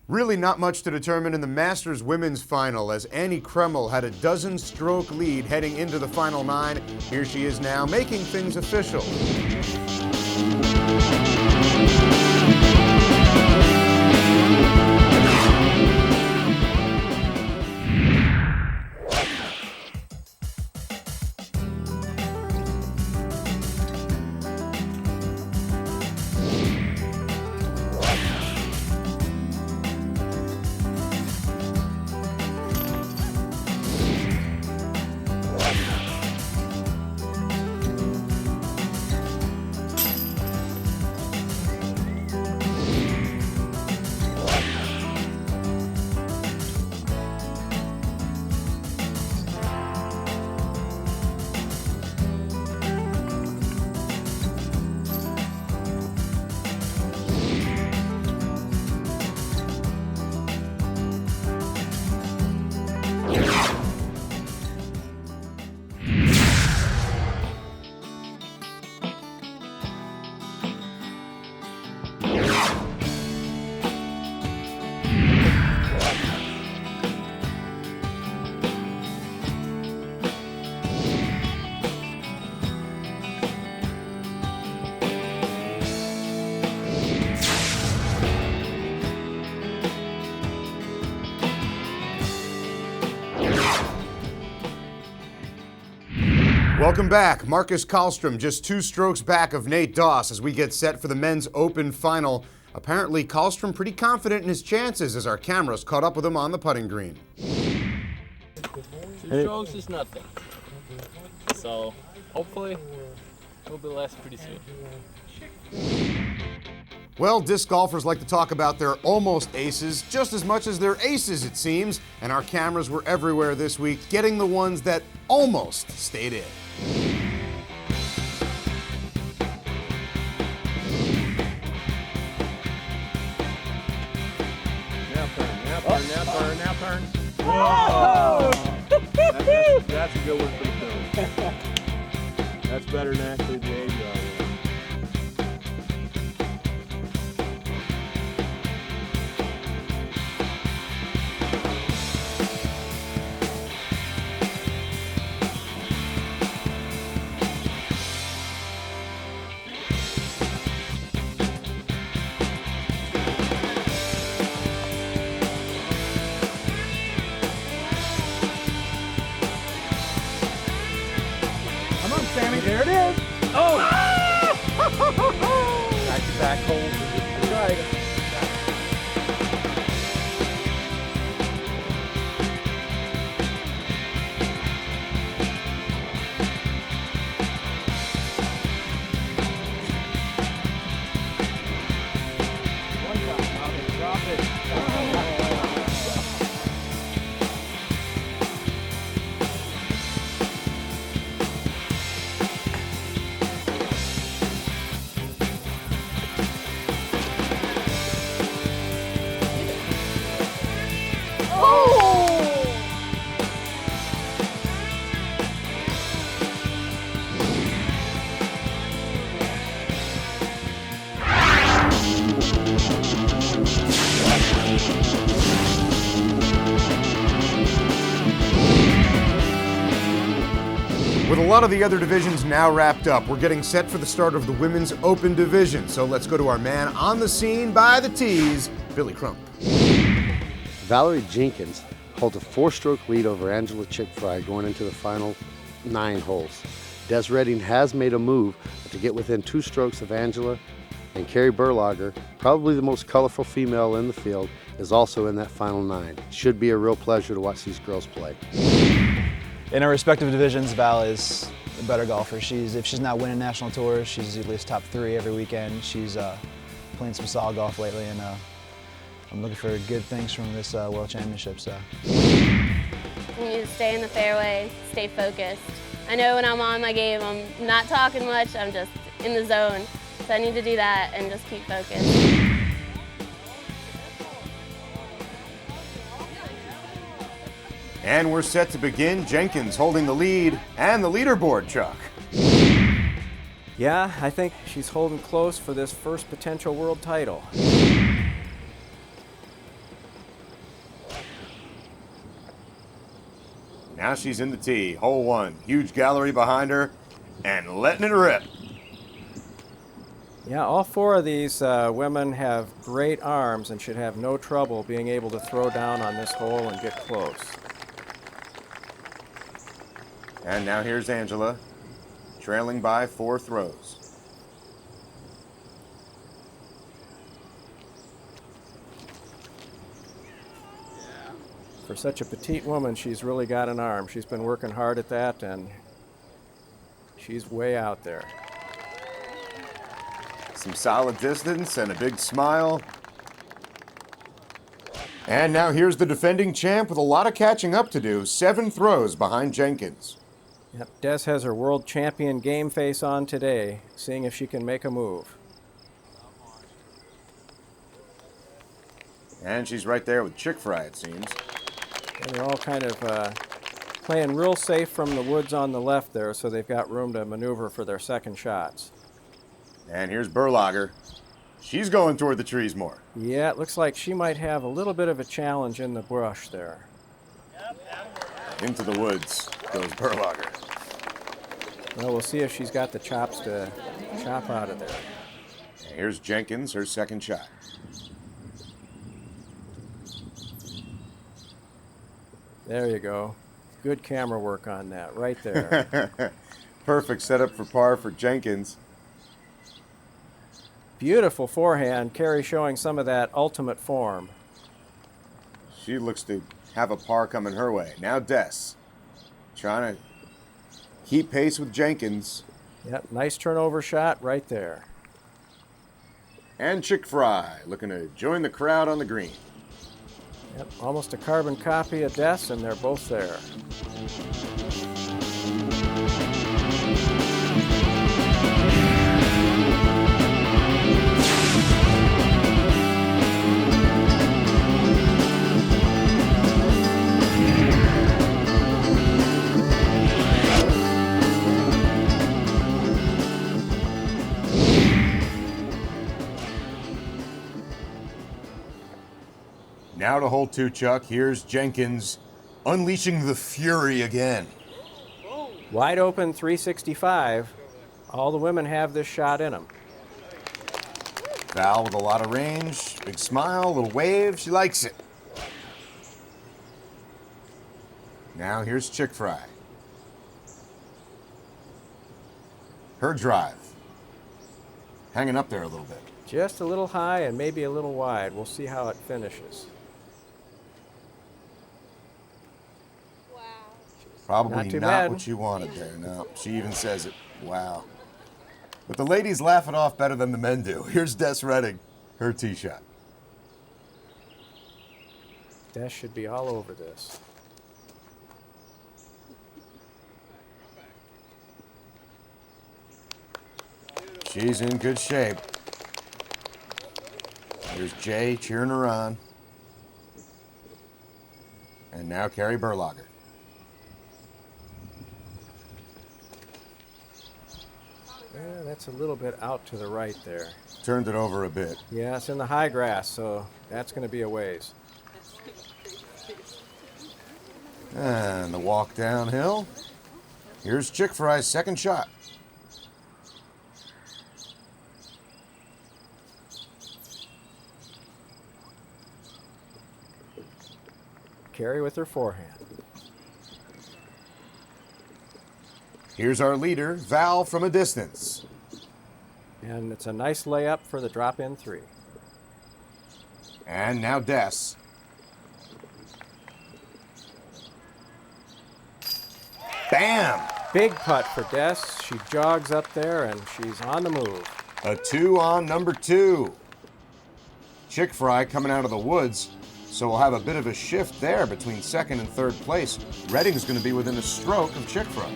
Speaker 4: Really not much to determine in the Masters women's final as Annie Kreml had a 12-stroke lead heading into the final 9. Here she is now making things official. Welcome back. Markus Kallstrom just 2 strokes back of Nate Doss as we get set for the men's open final. Apparently, Kallstrom pretty confident in his chances as our cameras caught up with him on the putting green.
Speaker 6: 2 strokes is nothing. So hopefully we'll be last pretty soon.
Speaker 4: Well, disc golfers like to talk about their almost aces just as much as their aces, it seems, and our cameras were everywhere this week, getting the ones that almost stayed in.
Speaker 10: Now turn. Whoa! That's a good one for the film. That's better than actually the age of it.
Speaker 18: There it is.
Speaker 10: Oh!
Speaker 18: Back hold. Right. Drop it.
Speaker 4: With a lot of the other divisions now wrapped up, we're getting set for the start of the Women's Open Division. So let's go to our man on the scene by the tees, Billy Crump.
Speaker 2: Valarie Jenkins holds a 4-stroke lead over Angela Tschiggfrie going into the final 9 holes. Des Redding has made a move to get within 2 strokes of Angela, and Carrie Berlogar, probably the most colorful female in the field, is also in that final 9. Should be a real pleasure to watch these girls play.
Speaker 20: In our respective divisions, Val is a better golfer. If she's not winning national tours, she's at least top 3 every weekend. She's playing some solid golf lately, and I'm looking for good things from this World Championship. So.
Speaker 13: You need to stay in the fairway, stay focused. I know when I'm on my game, I'm not talking much, I'm just in the zone. So I need to do that and just keep focused.
Speaker 4: And we're set to begin. Jenkins holding the lead and the leaderboard, Chuck.
Speaker 3: Yeah, I think she's holding close for this first potential world title.
Speaker 4: Now she's in the tee, hole 1. Huge gallery behind her and letting it rip.
Speaker 3: Yeah, all 4 of these women have great arms and should have no trouble being able to throw down on this hole and get close.
Speaker 4: And now here's Angela, trailing by 4 throws.
Speaker 3: For such a petite woman, she's really got an arm. She's been working hard at that, and she's way out there.
Speaker 4: Some solid distance and a big smile. And now here's the defending champ with a lot of catching up to do. 7 throws behind Jenkins.
Speaker 3: Yep, Des has her world champion game face on today, seeing if she can make a move.
Speaker 4: And she's right there with Tschiggfrie, it seems.
Speaker 3: And they're all kind of playing real safe from the woods on the left there, so they've got room to maneuver for their second shots.
Speaker 4: And here's Berlogar. She's going toward the trees more.
Speaker 3: Yeah, it looks like she might have a little bit of a challenge in the brush there.
Speaker 4: Into the woods goes Berlogar.
Speaker 3: Well, we'll see if she's got the chops to chop out of there.
Speaker 4: And here's Jenkins, her second shot.
Speaker 3: There you go. Good camera work on that, right there.
Speaker 4: Perfect setup for par for Jenkins.
Speaker 3: Beautiful forehand. Carrie showing some of that ultimate form.
Speaker 4: She looks to have a par coming her way. Now Des, trying to keep pace with Jenkins.
Speaker 3: Yep, nice turnover shot right there.
Speaker 4: And Tschiggfrie looking to join the crowd on the green.
Speaker 3: Yep, almost a carbon copy of Des, and they're both there.
Speaker 4: Now to hole 2, Chuck. Here's Jenkins unleashing the fury again.
Speaker 3: Wide open 365. All the women have this shot in them.
Speaker 4: Val with a lot of range, big smile, little wave. She likes it. Now here's Tschiggfrie. Her drive. Hanging up there a little bit.
Speaker 3: Just a little high and maybe a little wide. We'll see how it finishes.
Speaker 4: Probably
Speaker 3: Not
Speaker 4: not what you wanted there. No, she even says it. Wow. But the ladies laugh it off better than the men do. Here's Des Redding, her tee shot.
Speaker 3: Des should be all over this.
Speaker 4: She's in good shape. Here's Jay cheering her on. And now Carrie Berlogar.
Speaker 3: Yeah, that's a little bit out to the right there.
Speaker 4: Turned it over a bit.
Speaker 3: Yeah, it's in the high grass, so that's going to be a ways.
Speaker 4: And the walk downhill. Here's Tschiggfrie's second shot.
Speaker 3: Carrie with her forehand.
Speaker 4: Here's our leader, Val, from a distance.
Speaker 3: And it's a nice layup for the drop-in 3.
Speaker 4: And now Des. Bam!
Speaker 3: Big putt for Des. She jogs up there and she's on the move.
Speaker 4: A 2 on number 2. Tschiggfrie coming out of the woods, so we'll have a bit of a shift there between second and third place. Redding's going to be within a stroke of Tschiggfrie.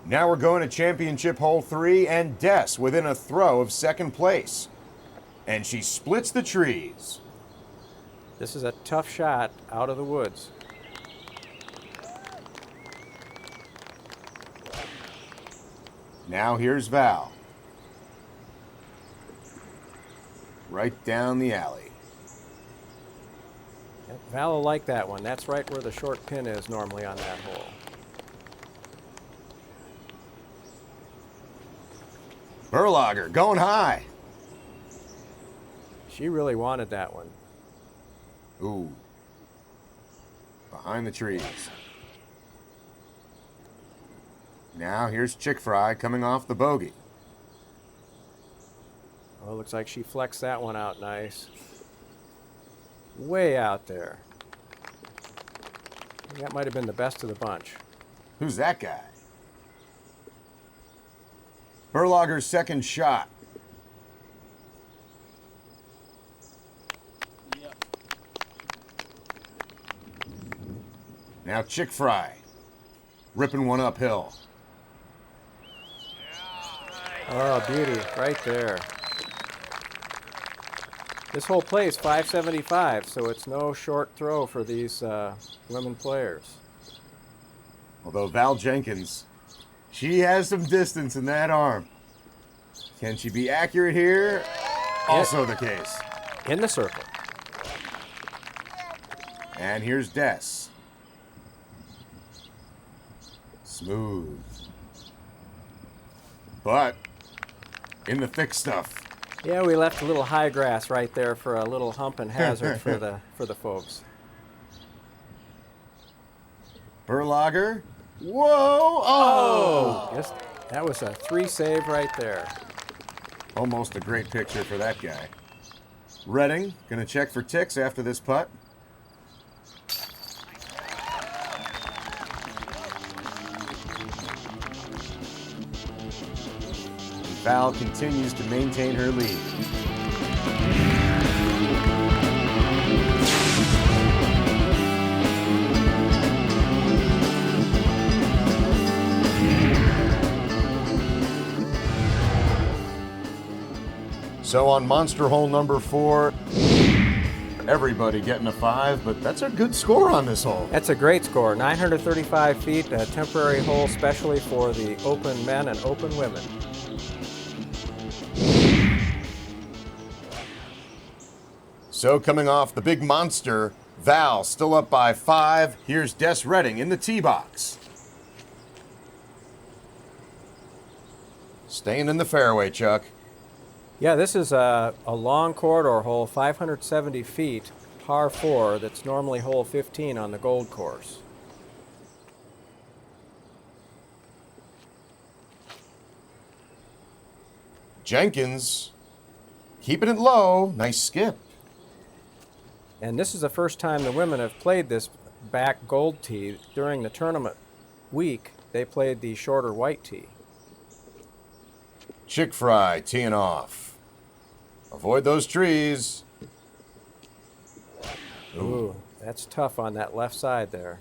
Speaker 4: Now we're going to championship hole 3, and Des within a throw of second place. And she splits the trees.
Speaker 3: This is a tough shot out of the woods.
Speaker 4: Now here's Val. Right down the alley.
Speaker 3: Yep, Val will like that one. That's right where the short pin is normally on that hole.
Speaker 4: Berlogar going high.
Speaker 3: She really wanted that one.
Speaker 4: Ooh. Behind the trees. Now here's Tschiggfrie coming off the bogey.
Speaker 3: Oh, looks like she flexed that one out nice. Way out there. That might have been the best of the bunch.
Speaker 4: Who's that guy? Berlogar's second shot. Now Tschiggfrie ripping one uphill.
Speaker 3: Oh, beauty, right there. This whole play is 575, so it's no short throw for these women players.
Speaker 4: Although Val Jenkins, she has some distance in that arm. Can she be accurate here? Also the case.
Speaker 3: In the circle.
Speaker 4: And here's Des. Smooth. But in the thick stuff.
Speaker 3: Yeah, we left a little high grass right there for a little hump and hazard for the folks.
Speaker 4: Berlogar
Speaker 1: Whoa! Oh!
Speaker 3: Yes, that was a 3 save right there.
Speaker 1: Almost a great picture for that guy. Redding, gonna check for ticks after this putt. Val continues to maintain her lead. So on monster hole number 4, everybody getting a 5, but that's a good score on this hole.
Speaker 3: That's a great score. 935 feet, a temporary hole specially for the open men and open women.
Speaker 1: So coming off the big monster, Val still up by 5. Here's Des Redding in the tee box. Staying in the fairway, Chuck.
Speaker 3: Yeah, this is a long corridor hole, 570 feet, par 4, that's normally hole 15 on the Gold Course.
Speaker 1: Jenkins keeping it low. Nice skip.
Speaker 3: And this is the first time the women have played this back gold tee. During the tournament week, they played the shorter white tee.
Speaker 1: Tschiggfrie teeing off. Avoid those trees.
Speaker 3: Ooh, that's tough on that left side there.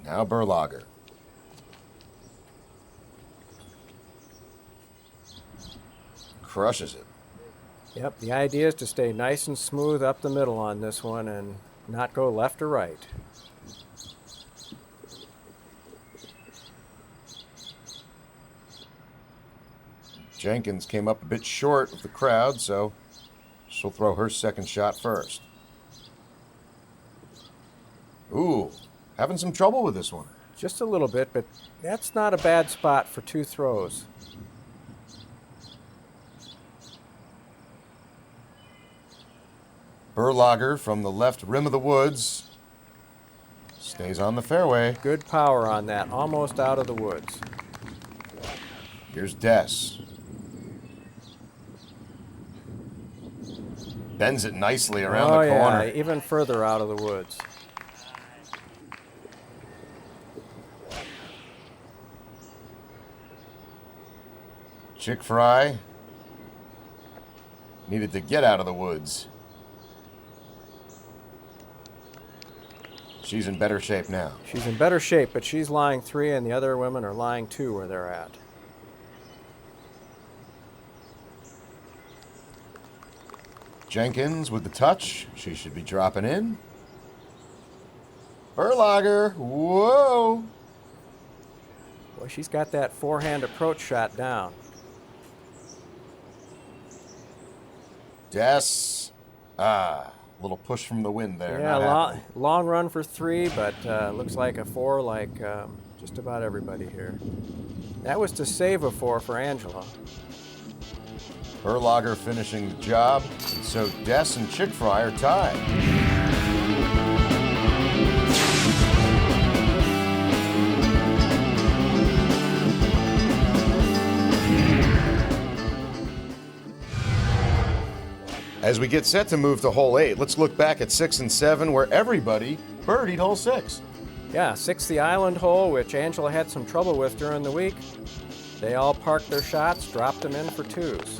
Speaker 1: Now Berlogar. Crushes it.
Speaker 3: Yep, the idea is to stay nice and smooth up the middle on this one and not go left or right.
Speaker 1: Jenkins came up a bit short of the crowd, so she'll throw her second shot first. Ooh, having some trouble with this one.
Speaker 3: Just a little bit, but that's not a bad spot for 2 throws.
Speaker 1: Berlogar from the left rim of the woods stays on the fairway.
Speaker 3: Good power on that, almost out of the woods.
Speaker 1: Here's Des. Bends it nicely around the corner.
Speaker 3: Yeah, even further out of the woods.
Speaker 1: Tschiggfrie needed to get out of the woods. She's in better shape now.
Speaker 3: She's in better shape, but she's lying 3 and the other women are lying 2 where they're at.
Speaker 1: Jenkins with the touch. She should be dropping in. Berlogar. Whoa.
Speaker 3: Boy, she's got that forehand approach shot down.
Speaker 1: Des. Little push from the wind there.
Speaker 3: Yeah, long run for 3, but looks like a 4 like just about everybody here. That was to save a 4 for Angela.
Speaker 1: Berlogar finishing the job, and so Des and Tschiggfrie are tied. As we get set to move to hole 8, let's look back at 6 and 7, where everybody birdied hole 6.
Speaker 3: Yeah, 6 the island hole, which Angela had some trouble with during the week. They all parked their shots, dropped them in for 2s.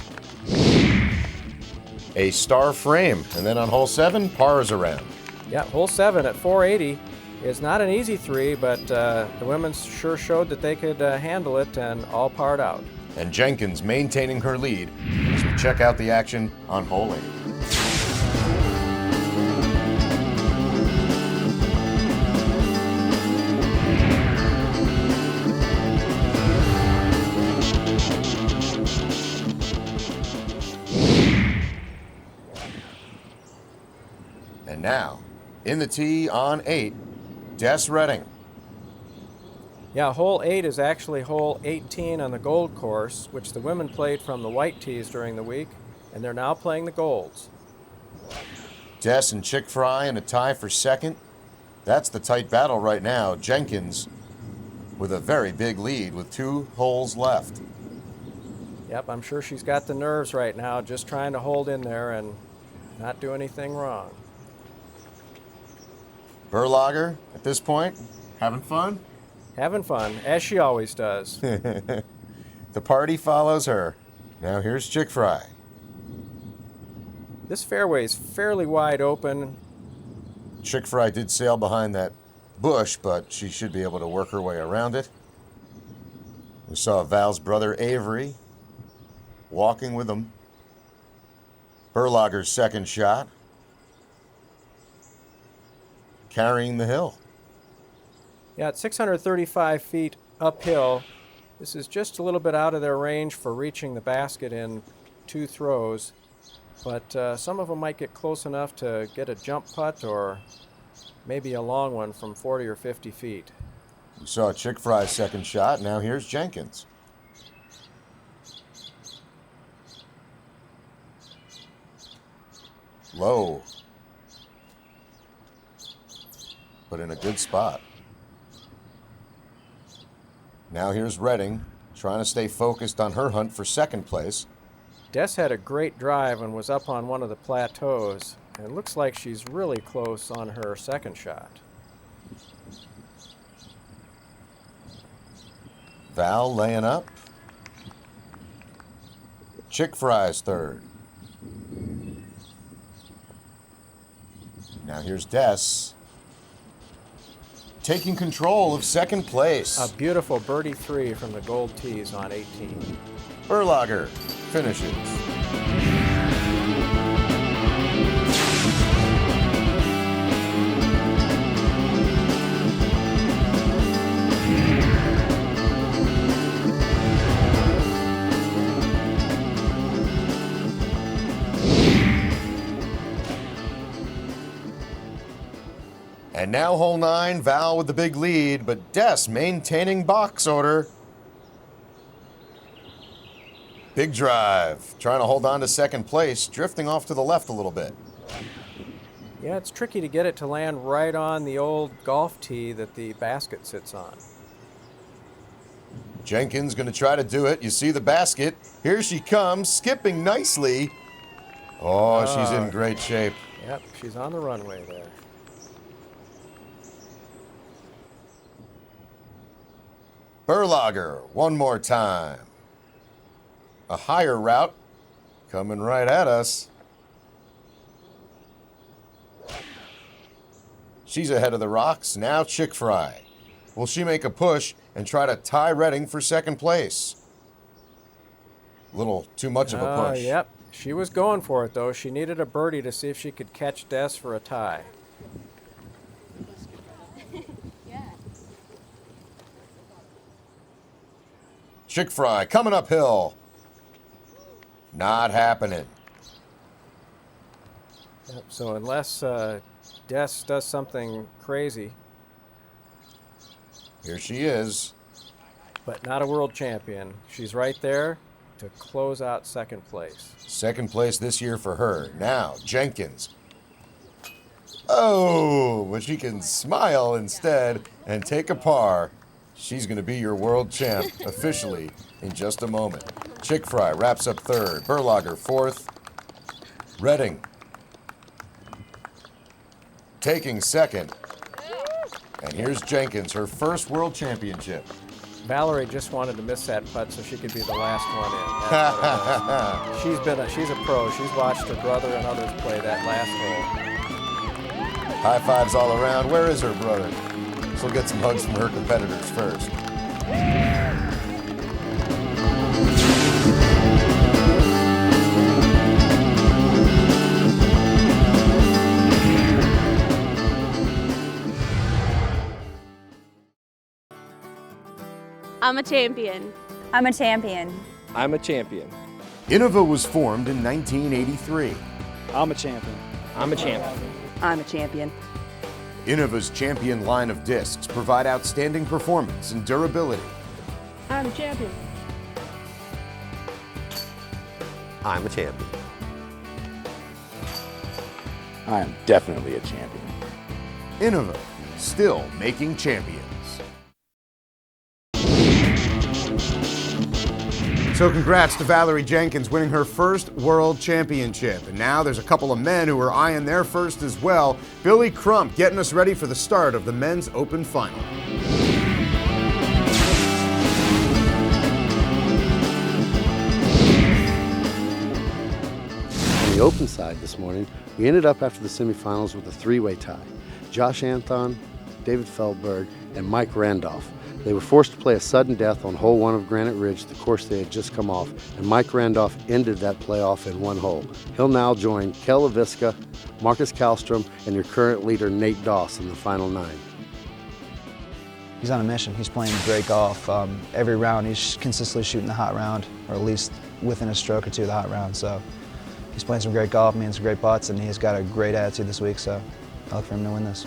Speaker 1: A star frame, and then on hole 7, pars around.
Speaker 3: Yeah, hole 7 at 480 is not an easy 3, but the women sure showed that they could handle it and all parred out.
Speaker 1: And Jenkins maintaining her lead as we check out the action on hole 8. And now, in the tee on 8, Des Redding.
Speaker 3: Yeah, hole 8 is actually hole 18 on the gold course, which the women played from the white tees during the week, and they're now playing the golds.
Speaker 1: Des and Tschiggfrie in a tie for second.
Speaker 4: That's the tight battle right now. Jenkins with a very big lead with 2 holes left.
Speaker 3: Yep, I'm sure she's got the nerves right now, just trying to hold in there and not do anything wrong.
Speaker 4: Berlogar, at this point, having fun?
Speaker 3: Having fun, as she always does.
Speaker 4: The party follows her. Now here's Tschiggfrie.
Speaker 3: This fairway is fairly wide open.
Speaker 4: Tschiggfrie did sail behind that bush, but she should be able to work her way around it. We saw Val's brother Avery walking with him. Berlogar's second shot. Carrying the hill.
Speaker 3: Yeah, at 635 feet uphill, this is just a little bit out of their range for reaching the basket in 2 throws, but some of them might get close enough to get a jump putt or maybe a long one from 40 or 50 feet.
Speaker 4: We saw Tschiggfrie's second shot. Now here's Jenkins. Low. But in a good spot. Now here's Redding, trying to stay focused on her hunt for second place.
Speaker 3: Des had a great drive and was up on one of the plateaus. And it looks like she's really close on her second shot.
Speaker 4: Val laying up. Tschiggfrie's third. Now here's Des, taking control of second place.
Speaker 3: A beautiful birdie 3 from the gold tees on 18.
Speaker 4: Berlogar finishes. And now hole 9, Val with the big lead, but Des maintaining box order. Big drive, trying to hold on to second place, drifting off to the left a little bit.
Speaker 3: Yeah, it's tricky to get it to land right on the old golf tee that the basket sits on.
Speaker 4: Jenkins going to try to do it. You see the basket. Here she comes, skipping nicely. Oh, she's in great shape.
Speaker 3: Yep, she's on the runway there.
Speaker 4: Berlogar, one more time. A higher route coming right at us. She's ahead of the rocks. Now Tschiggfrie. Will she make a push and try to tie Redding for second place? A little too much of a push.
Speaker 3: Yep, she was going for it though. She needed a birdie to see if she could catch Des for a tie.
Speaker 4: Tschiggfrie coming uphill. Not happening.
Speaker 3: Yep, so unless Des does something crazy.
Speaker 4: Here she is.
Speaker 3: But not a world champion. She's right there to close out second place.
Speaker 4: Second place this year for her. Now, Jenkins. Oh, but she can smile instead and take a par. She's going to be your world champ officially in just a moment. Tschiggfrie wraps up third. Berlogar fourth. Redding taking second. And here's Jenkins, her first world championship.
Speaker 3: Valarie just wanted to miss that putt so she could be the last one in. She's a pro. She's watched her brother and others play that last hole.
Speaker 4: High fives all around. Where is her brother? She'll get some hugs from her competitors first.
Speaker 13: I'm a champion.
Speaker 12: I'm a champion.
Speaker 6: I'm a champion.
Speaker 4: Innova was formed in 1983.
Speaker 9: I'm a champion.
Speaker 6: I'm a champion.
Speaker 11: I'm a champion.
Speaker 4: Innova's champion line of discs provide outstanding performance and durability.
Speaker 5: I'm a champion.
Speaker 2: I'm a champion.
Speaker 15: I am definitely a champion.
Speaker 4: Innova, still making champions. So congrats to Valarie Jenkins winning her first world championship. And now there's a couple of men who are eyeing their first as well. Billy Crump getting us ready for the start of the men's open final.
Speaker 2: On the open side this morning, we ended up after the semifinals with a three-way tie. Josh Anthon, David Feldberg, and Mike Randolph. They were forced to play a sudden death on hole 1 of Granite Ridge, the course they had just come off, and Mike Randolph ended that playoff in 1 hole. He'll now join Cale, Markus Kallstrom, and your current leader Nate Doss in the final 9.
Speaker 20: He's on a mission. He's playing great golf. Every round he's consistently shooting the hot round, or at least within a stroke or two of the hot round. So he's playing some great golf, making some great putts, and he's got a great attitude this week, so I look for him to win this.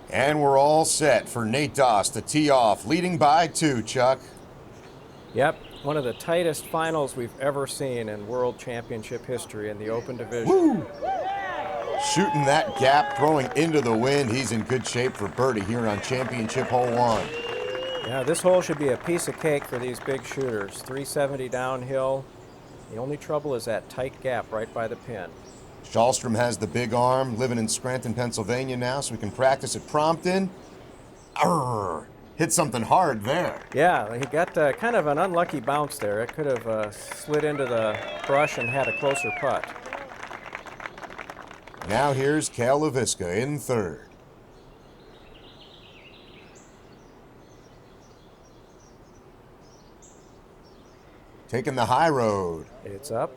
Speaker 4: And we're all set for Nate Doss to tee off, leading by 2, Chuck.
Speaker 3: Yep, one of the tightest finals we've ever seen in World Championship history in the Open Division.
Speaker 4: Woo! Shooting that gap, throwing into the wind. He's in good shape for birdie here on championship hole 1.
Speaker 3: Yeah, this hole should be a piece of cake for these big shooters. 370 downhill. The only trouble is that tight gap right by the pin.
Speaker 4: Kallstrom has the big arm, living in Scranton, Pennsylvania now, so we can practice at Prompton. Arrgh, hit something hard there.
Speaker 3: Yeah, he got kind of an unlucky bounce there. It could have slid into the brush and had a closer putt.
Speaker 4: Now here's Cale in 3rd. Taking the high road.
Speaker 3: It's up.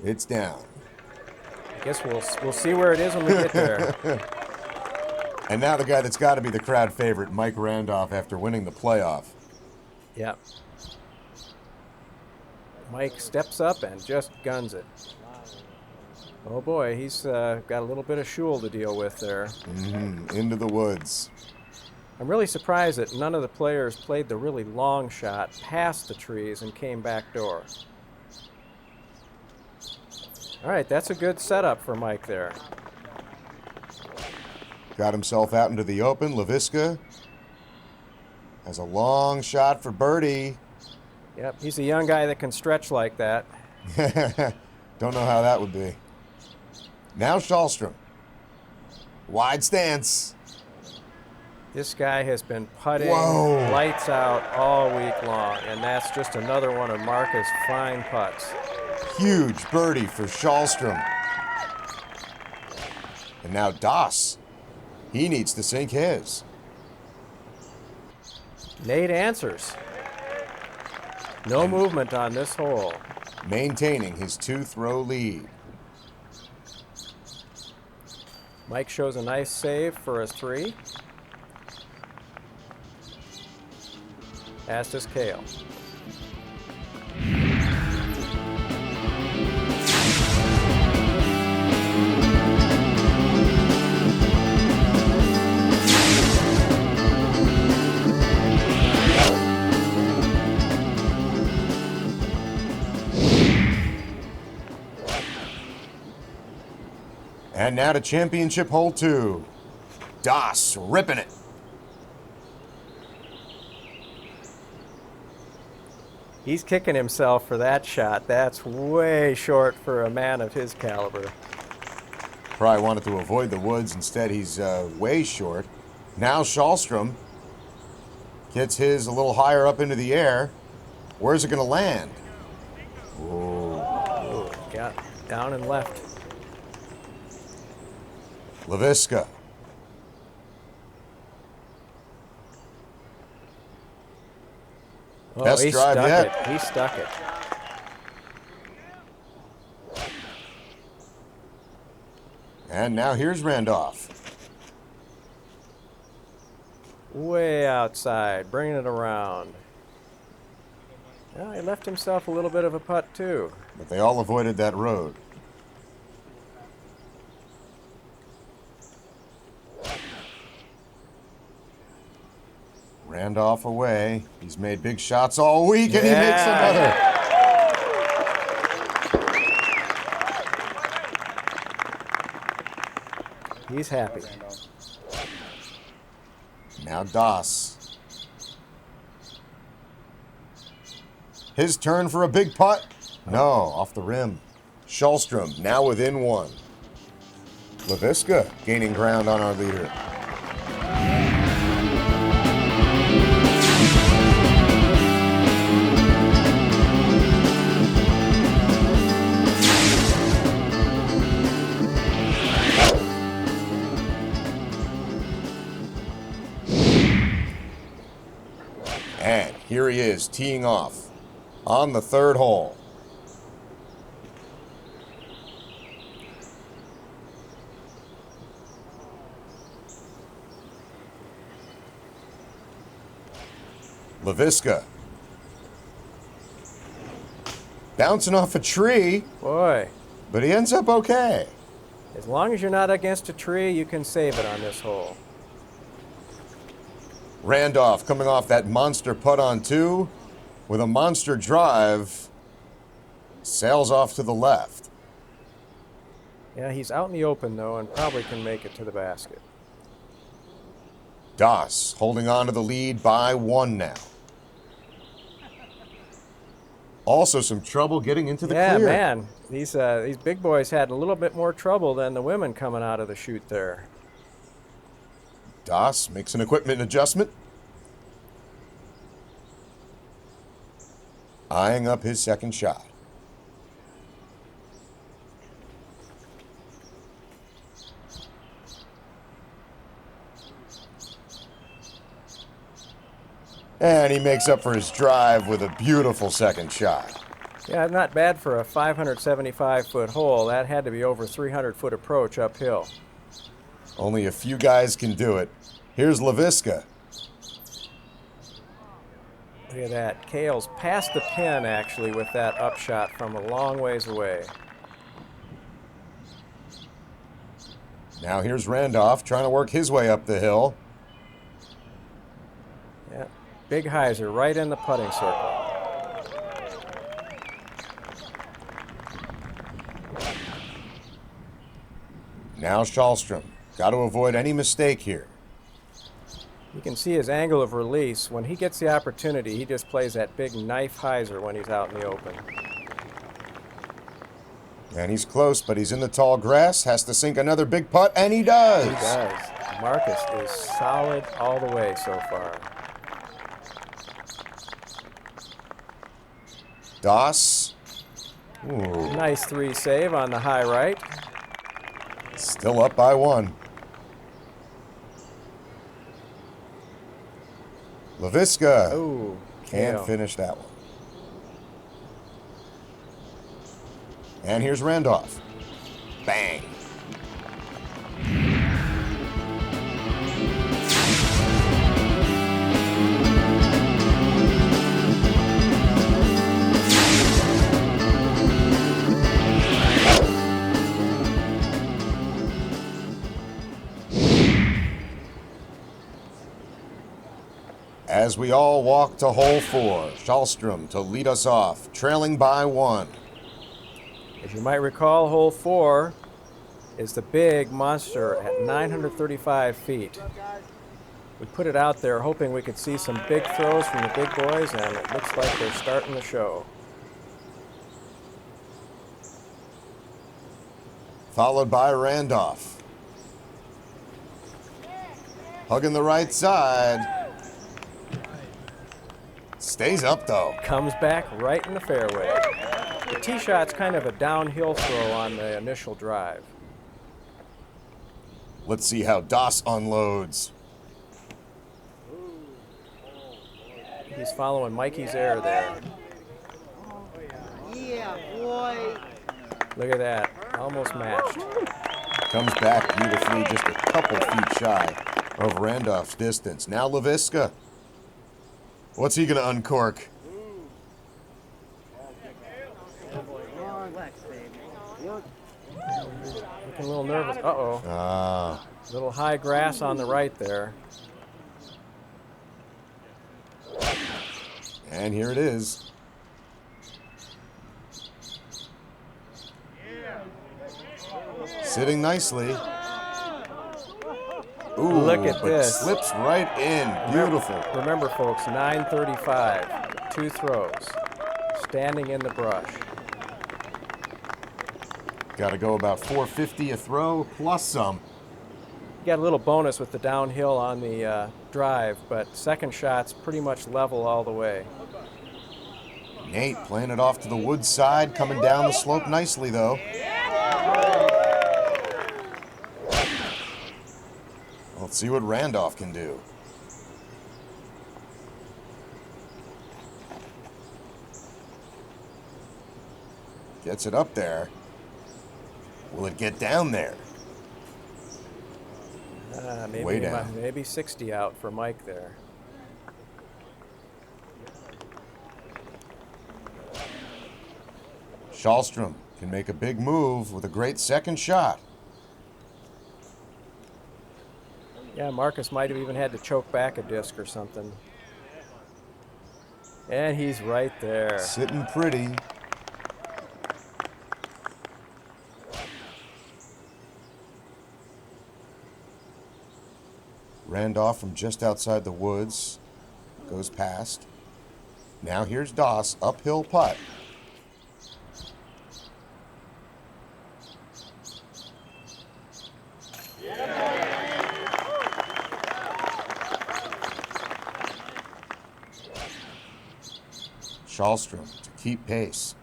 Speaker 4: It's down.
Speaker 3: I guess we'll see where it is when we get there.
Speaker 4: And now the guy that's got to be the crowd favorite, Mike Randolph, after winning the playoff.
Speaker 3: Yep. Mike steps up and just guns it. Oh boy, he's got a little bit of shul to deal with there.
Speaker 4: Into the woods.
Speaker 3: I'm really surprised that none of the players played the really long shot past the trees and came back door. All right, that's a good setup for Mike there.
Speaker 4: Got himself out into the open. LaVisca has a long shot for birdie.
Speaker 3: Yep, he's a young guy that can stretch like that.
Speaker 4: Don't know how that would be. Now Kallstrom. Wide stance.
Speaker 3: This guy has been putting
Speaker 4: Whoa.
Speaker 3: Lights out all week long, and that's just another one of Markus' fine putts.
Speaker 4: Huge birdie for Kallstrom. And now Doss. He needs to sink his.
Speaker 3: Nate answers. No movement on this hole.
Speaker 4: Maintaining his 2-throw lead.
Speaker 3: Mike shows a nice save for a 3. As does Cale.
Speaker 4: And now to championship hole 2. Doss ripping it.
Speaker 3: He's kicking himself for that shot. That's way short for a man of his caliber.
Speaker 4: Probably wanted to avoid the woods. Instead, he's way short. Now Kallstrom gets his a little higher up into the air. Where's it going to land?
Speaker 3: Ooh, got down and left.
Speaker 4: LaVisca.
Speaker 3: Oh,
Speaker 4: Best
Speaker 3: he
Speaker 4: drive
Speaker 3: stuck
Speaker 4: yet.
Speaker 3: it. He stuck it.
Speaker 4: And now here's Randolph.
Speaker 3: Way outside, bringing it around. Well, he left himself a little bit of a putt, too.
Speaker 4: But they all avoided that road. Randolph away. He's made big shots all week, and he makes another.
Speaker 3: He's happy.
Speaker 4: Now Doss. His turn for a big putt. No, off the rim. Kallstrom now within one. Laviska gaining ground on our leader. And here he is teeing off on the third hole. Laviska. Bouncing off a tree.
Speaker 3: Boy.
Speaker 4: But he ends up okay.
Speaker 3: As long as you're not against a tree, you can save it on this hole.
Speaker 4: Randolph coming off that monster putt on two with a monster drive. Sails off to the left.
Speaker 3: Yeah, he's out in the open, though, and probably can make it to the basket.
Speaker 4: Doss holding on to the lead by one now. Also some trouble getting into the clear.
Speaker 3: Yeah, man. These big boys had a little bit more trouble than the women coming out of the chute there.
Speaker 4: Doss makes an equipment adjustment. Eyeing up his second shot. And he makes up for his drive with a beautiful second shot.
Speaker 3: Yeah, not bad for a 575-foot hole. That had to be over 300-foot approach uphill.
Speaker 4: Only a few guys can do it. Here's Laviska.
Speaker 3: Look at that. Cale's past the pin, actually, with that upshot from a long ways away.
Speaker 4: Now here's Randolph trying to work his way up the hill.
Speaker 3: Yeah, big hyzer right in the putting circle.
Speaker 4: Now Kallstrom. Got to avoid any mistake here.
Speaker 3: You can see his angle of release. When he gets the opportunity, he just plays that big knife hyzer when he's out in the open.
Speaker 4: And he's close, but he's in the tall grass. Has to sink another big putt, and he does.
Speaker 3: He does. Markus is solid all the way so far.
Speaker 4: Doss. Ooh.
Speaker 3: Nice three save on the high right.
Speaker 4: Still up by one. Laviska.
Speaker 3: Ooh,
Speaker 4: can't
Speaker 3: Cale.
Speaker 4: finish that one. And here's Randolph. Bang. As we all walk to hole 4, Kallstrom to lead us off, trailing by one.
Speaker 3: As you might recall, hole 4 is the big monster at 935 feet. We put it out there hoping we could see some big throws from the big boys, and it looks like they're starting the show.
Speaker 4: Followed by Randolph. Hugging the right side. Stays up though.
Speaker 3: Comes back right in the fairway. The tee shot's kind of a downhill throw on the initial drive.
Speaker 4: Let's see how Doss unloads.
Speaker 3: He's following Mikey's air there.
Speaker 17: Yeah, boy.
Speaker 3: Look at that, almost matched.
Speaker 4: Comes back beautifully, just a couple feet shy of Randolph's distance. Now Laviska. What's he gonna uncork?
Speaker 3: Looking a little nervous. Uh-oh.
Speaker 4: Ah.
Speaker 3: Little high grass on the right there.
Speaker 4: And here it is. Sitting nicely. Ooh,
Speaker 3: look at
Speaker 4: but
Speaker 3: this.
Speaker 4: Slips right in. Beautiful.
Speaker 3: Remember, folks, 9:35, 2 throws, standing in the brush.
Speaker 4: Got to go about 450 a throw plus some.
Speaker 3: You got a little bonus with the downhill on the drive, but second shot's pretty much level all the way.
Speaker 4: Nate playing it off to the wood side, coming down the slope nicely though. Let's see what Randolph can do. Gets it up there. Will it get down there? Way down.
Speaker 3: Maybe 60 out for Mike there.
Speaker 4: Kallstrom can make a big move with a great second shot.
Speaker 3: Yeah, Markus might have even had to choke back a disc or something. And he's right there.
Speaker 4: Sitting pretty. Randolph from just outside the woods goes past. Now here's Doss, uphill putt. Kallstrom to keep pace.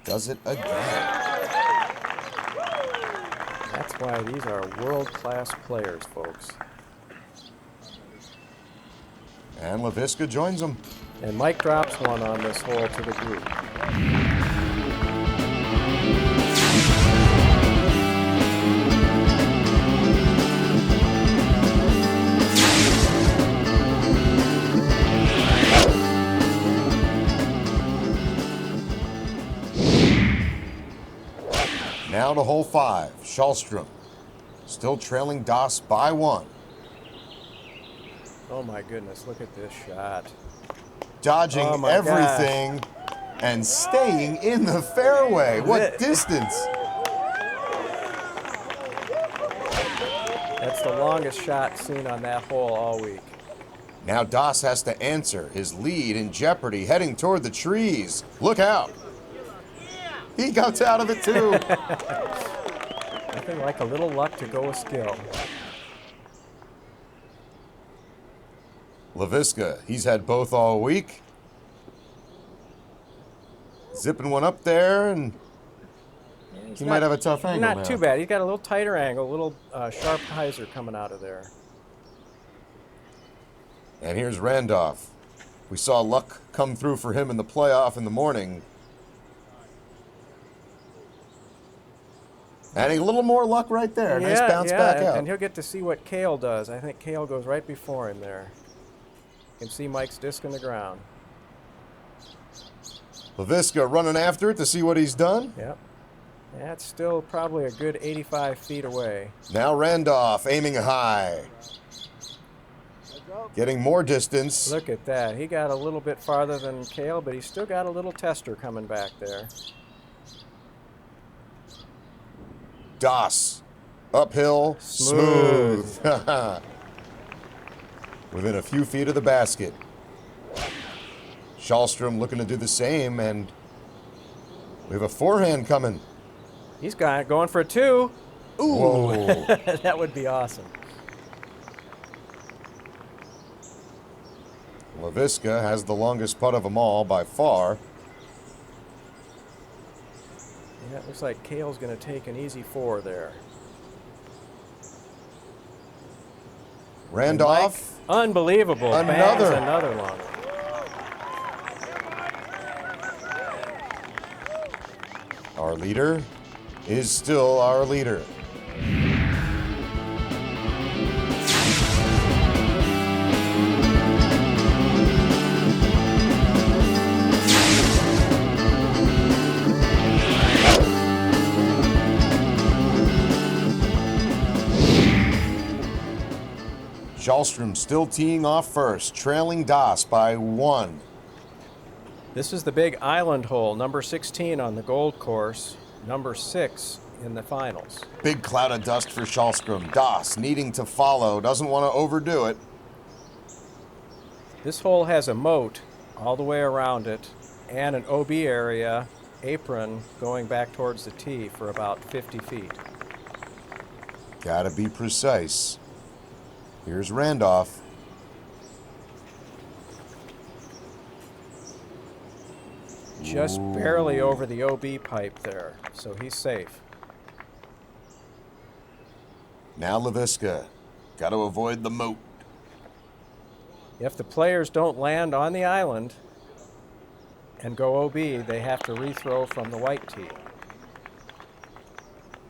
Speaker 4: Does it again.
Speaker 3: That's why these are world-class players, folks.
Speaker 4: And LaVisca joins them.
Speaker 3: And Mike drops one on this hole to the group.
Speaker 4: Now to hole 5, Kallstrom. Still trailing Doss by 1.
Speaker 3: Oh my goodness, look at this shot.
Speaker 4: Dodging everything and staying in the fairway. What distance?
Speaker 3: That's the longest shot seen on that hole all week.
Speaker 4: Now Doss has to answer. His lead in jeopardy, heading toward the trees. Look out. He got out of it too.
Speaker 3: Nothing like a little luck to go with skill.
Speaker 4: LaVisca, he's had both all week. Zipping one up there, and he might have a tough angle now.
Speaker 3: Not too bad. He's got a little tighter angle, a little sharp hyzer coming out of there.
Speaker 4: And here's Randolph. We saw luck come through for him in the playoff in the morning. And a little more luck right there. Nice bounce back out.
Speaker 3: And he'll get to see what Cale does. I think Cale goes right before him there. You can see Mike's disc in the ground.
Speaker 4: LaVisca running after it to see what he's done.
Speaker 3: Yep. That's still probably a good 85 feet away.
Speaker 4: Now Randolph aiming high. Getting more distance.
Speaker 3: Look at that. He got a little bit farther than Cale, but he's still got a little tester coming back there.
Speaker 4: Doss. Uphill. Smooth. Within a few feet of the basket. Kallstrom looking to do the same, and we have a forehand coming.
Speaker 3: He's going for a 2. Ooh.
Speaker 4: Whoa.
Speaker 3: That would be awesome.
Speaker 4: LaVisca has the longest putt of them all by far.
Speaker 3: Yeah, it looks like Cale's going to take an easy 4 there.
Speaker 4: Randolph.
Speaker 3: Unbelievable.
Speaker 4: Another.
Speaker 3: Bangs another long one.
Speaker 4: Our leader is still our leader. Shallstrom still teeing off first, trailing Das by 1.
Speaker 3: This is the big island hole, number 16 on the gold course, number 6 in the finals.
Speaker 4: Big cloud of dust for Shallstrom. Das needing to follow, doesn't want to overdo it.
Speaker 3: This hole has a moat all the way around it and an OB area apron going back towards the tee for about 50 feet.
Speaker 4: Gotta be precise. Here's Randolph.
Speaker 3: Just barely over the OB pipe there, so he's safe.
Speaker 4: Now Leviska. Got to avoid the moat.
Speaker 3: If the players don't land on the island and go OB, they have to rethrow from the white tee.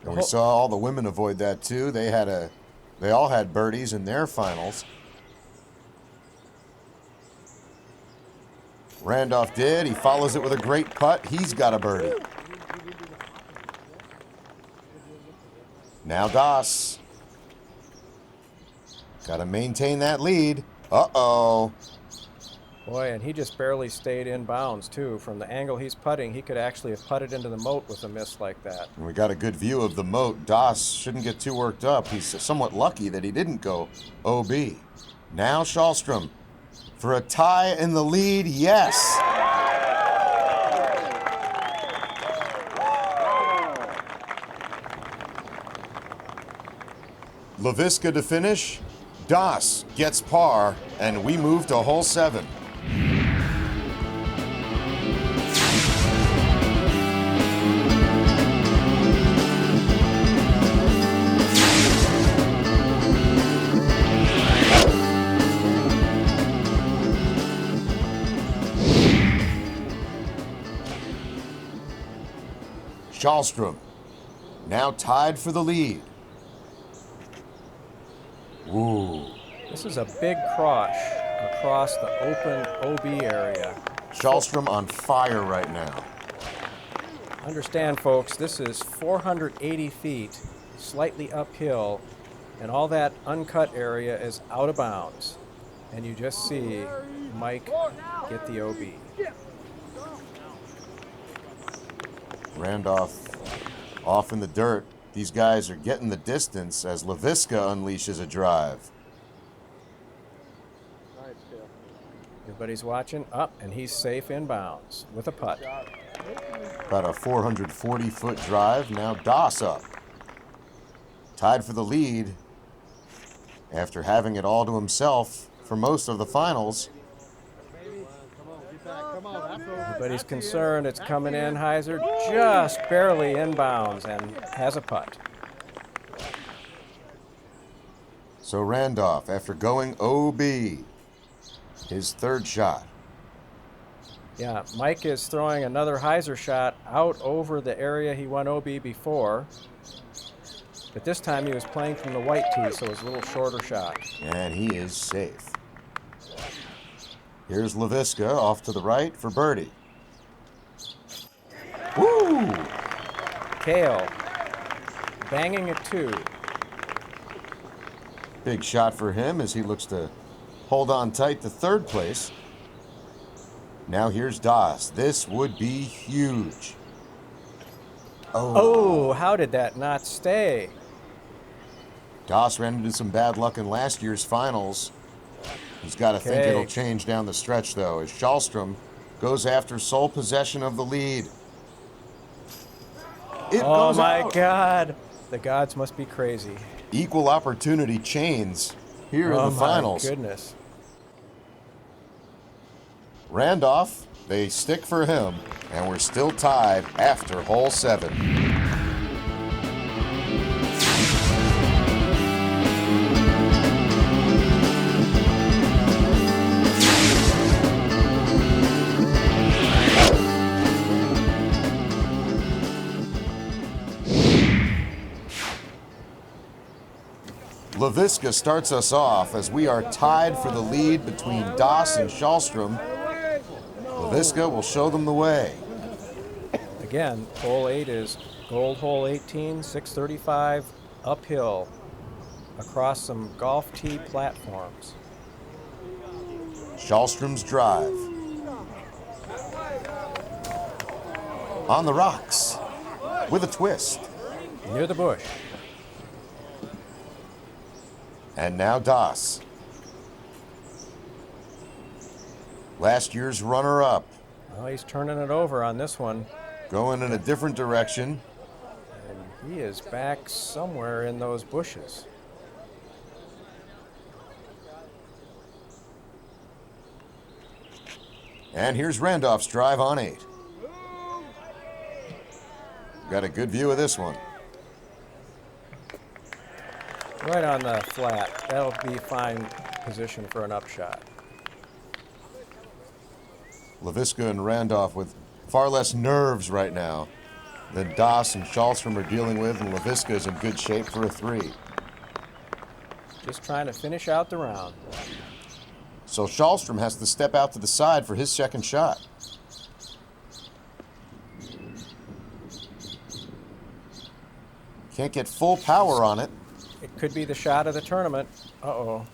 Speaker 4: And we saw all the women avoid that too. They all had birdies in their finals. Randolph did. He follows it with a great putt. He's got a birdie. Now Das. Got to maintain that lead. Uh-oh.
Speaker 3: Boy, and he just barely stayed in bounds, too. From the angle he's putting, he could actually have putted into the moat with a miss like that.
Speaker 4: And we got a good view of the moat. Das shouldn't get too worked up. He's somewhat lucky that he didn't go OB. Now Shallstrom for a tie in the lead. Yes. Leviska to finish. Das gets par, and we move to hole 7. Shallstrom now tied for the lead. Ooh.
Speaker 3: This is a big cross across the open OB area.
Speaker 4: Shallstrom on fire right now.
Speaker 3: Understand, folks, this is 480 feet, slightly uphill, and all that uncut area is out of bounds. And you just see Mike get the OB.
Speaker 4: Randolph off in the dirt. These guys are getting the distance as Leviska unleashes a drive.
Speaker 3: Everybody's watching up, and he's safe in bounds with a putt.
Speaker 4: About a 440-foot drive. Now Das up. Tied for the lead after having it all to himself for most of the finals.
Speaker 3: Everybody's concerned. It's coming in. Heiser just barely inbounds and has a putt.
Speaker 4: So Randolph, after going OB, his third shot.
Speaker 3: Yeah, Mike is throwing another Heiser shot out over the area he went OB before. But this time he was playing from the white tee, so it was a little shorter shot.
Speaker 4: And he is safe. Here's Leviska off to the right for birdie. Woo!
Speaker 3: Cale banging it 2.
Speaker 4: Big shot for him as he looks to hold on tight to third place. Now here's Das. This would be huge.
Speaker 3: Oh, how did that not stay?
Speaker 4: Das ran into some bad luck in last year's finals. He's got to think it'll change down the stretch, though, as Shallstrom goes after sole possession of the lead. It
Speaker 3: oh,
Speaker 4: goes
Speaker 3: my
Speaker 4: out.
Speaker 3: God. The gods must be crazy.
Speaker 4: Equal opportunity chains here in the finals.
Speaker 3: Oh, my goodness.
Speaker 4: Randolph, they stick for him, and we're still tied after hole 7. Leviska starts us off as we are tied for the lead between Das and Shallstrom. Leviska will show them the way.
Speaker 3: Again, hole 8 is gold hole 18, 635 uphill across some golf tee platforms.
Speaker 1: Kallstrom's drive. On the rocks, with a twist.
Speaker 3: Near the bush.
Speaker 1: And now Das. Last year's runner-up.
Speaker 3: Well, he's turning it over on this one.
Speaker 1: Going in a different direction.
Speaker 3: And he is back somewhere in those bushes.
Speaker 1: And here's Randolph's drive on 8. Got a good view of this one.
Speaker 3: Right on the flat. That'll be fine position for an upshot.
Speaker 1: LaVisca and Randolph with far less nerves right now than Das and Kallstrom are dealing with, and LaVisca is in good shape for a 3.
Speaker 3: Just trying to finish out the round.
Speaker 1: So Kallstrom has to step out to the side for his second shot. Can't get full power on it.
Speaker 3: It could be the shot of the tournament. Uh-oh.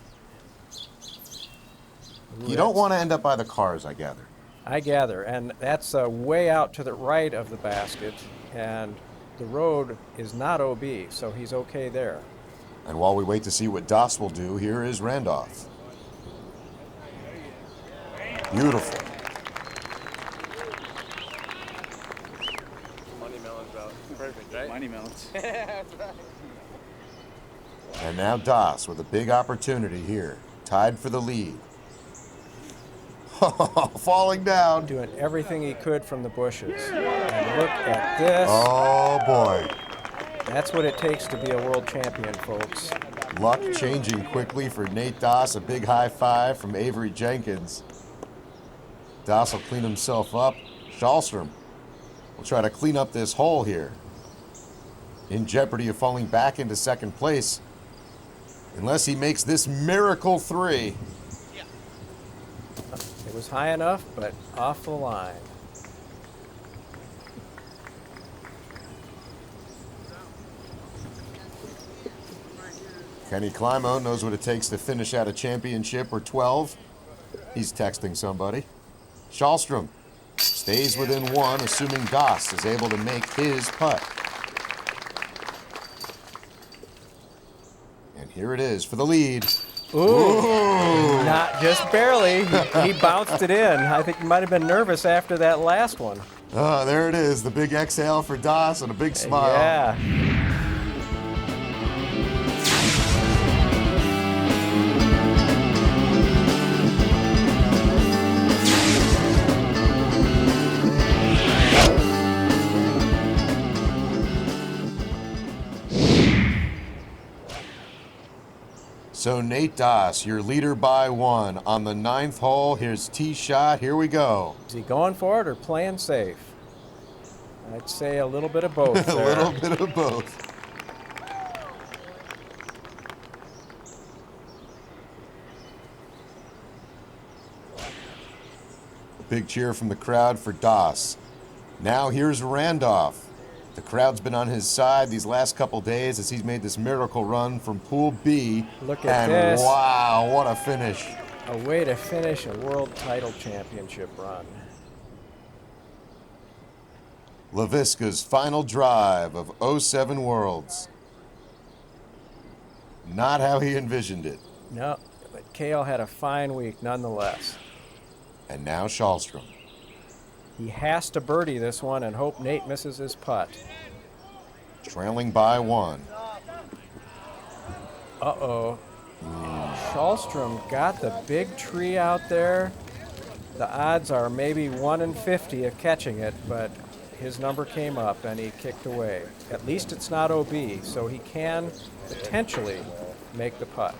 Speaker 1: You don't want to end up by the cars, I gather.
Speaker 3: I gather, and that's way out to the right of the basket, and the road is not OB, so he's okay there.
Speaker 1: And while we wait to see what Das will do, here is Randolph. Beautiful.
Speaker 16: Money melons out. Perfect, right? Money melons.
Speaker 1: And now Das with a big opportunity here. Tied for the lead. Falling down.
Speaker 3: Doing everything he could from the bushes. And look at this.
Speaker 1: Oh, boy.
Speaker 3: That's what it takes to be a world champion, folks.
Speaker 1: Luck changing quickly for Nate Das. A big high five from Avery Jenkins. Das will clean himself up. Kallstrom will try to clean up this hole here. In jeopardy of falling back into second place. Unless he makes this miracle 3.
Speaker 3: It was high enough, but off the line.
Speaker 1: Kenny Climo knows what it takes to finish out a championship or 12. He's texting somebody. Kallstrom stays within 1, assuming Das is able to make his putt. And here it is for the lead.
Speaker 3: Ooh. Not just barely. He bounced it in. I think he might have been nervous after that last one.
Speaker 1: There it is, the big exhale for Das and a big smile.
Speaker 3: Yeah.
Speaker 1: So Nate Das, your leader by 1. On the 9th hole, here's tee shot. Here we go.
Speaker 3: Is he going for it or playing safe? I'd say a little bit of both.
Speaker 1: A little bit of both. Big cheer from the crowd for Das. Now here's Randolph. The crowd's been on his side these last couple days as he's made this miracle run from Pool B.
Speaker 3: Look at
Speaker 1: and
Speaker 3: this.
Speaker 1: Wow, what a finish.
Speaker 3: A way to finish a world title championship run.
Speaker 1: LaVisca's final drive of 07 Worlds. Not how he envisioned it.
Speaker 3: No, but Cale had a fine week nonetheless.
Speaker 1: And now Kallstrom.
Speaker 3: He has to birdie this one and hope Nate misses his putt.
Speaker 1: Trailing by 1.
Speaker 3: Uh-oh. Kallstrom got the big tree out there. The odds are maybe 1 in 50 of catching it, but his number came up and he kicked away. At least it's not OB, so he can potentially make the putt.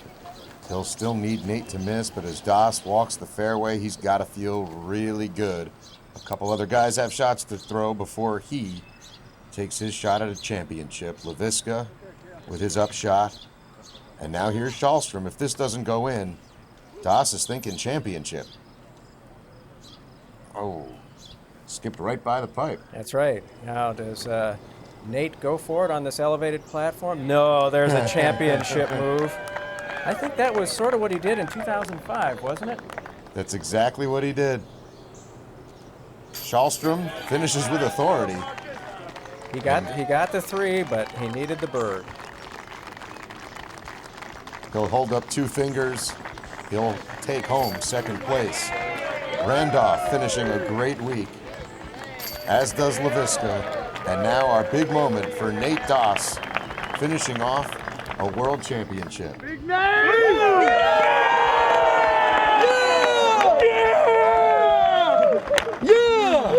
Speaker 1: He'll still need Nate to miss, but as Das walks the fairway, he's got to feel really good. A couple other guys have shots to throw before he takes his shot at a championship. LaVisca with his upshot. And now here's Kallstrom. If this doesn't go in, Das is thinking championship. Oh, skipped right by the pipe.
Speaker 3: That's right. Now, does Nate go for it on this elevated platform? No, there's a championship move. I think that was sort of what he did in 2005, wasn't it?
Speaker 4: That's exactly what he did. Kallstrom finishes with authority.
Speaker 3: He got the 3, but he needed the bird.
Speaker 4: He'll hold up 2 fingers. He'll take home second place. Randolph finishing a great week, as does LaVisca. And now our big moment for Nate Doss, finishing off a world championship.
Speaker 18: Big Nate! Yeah! Yeah!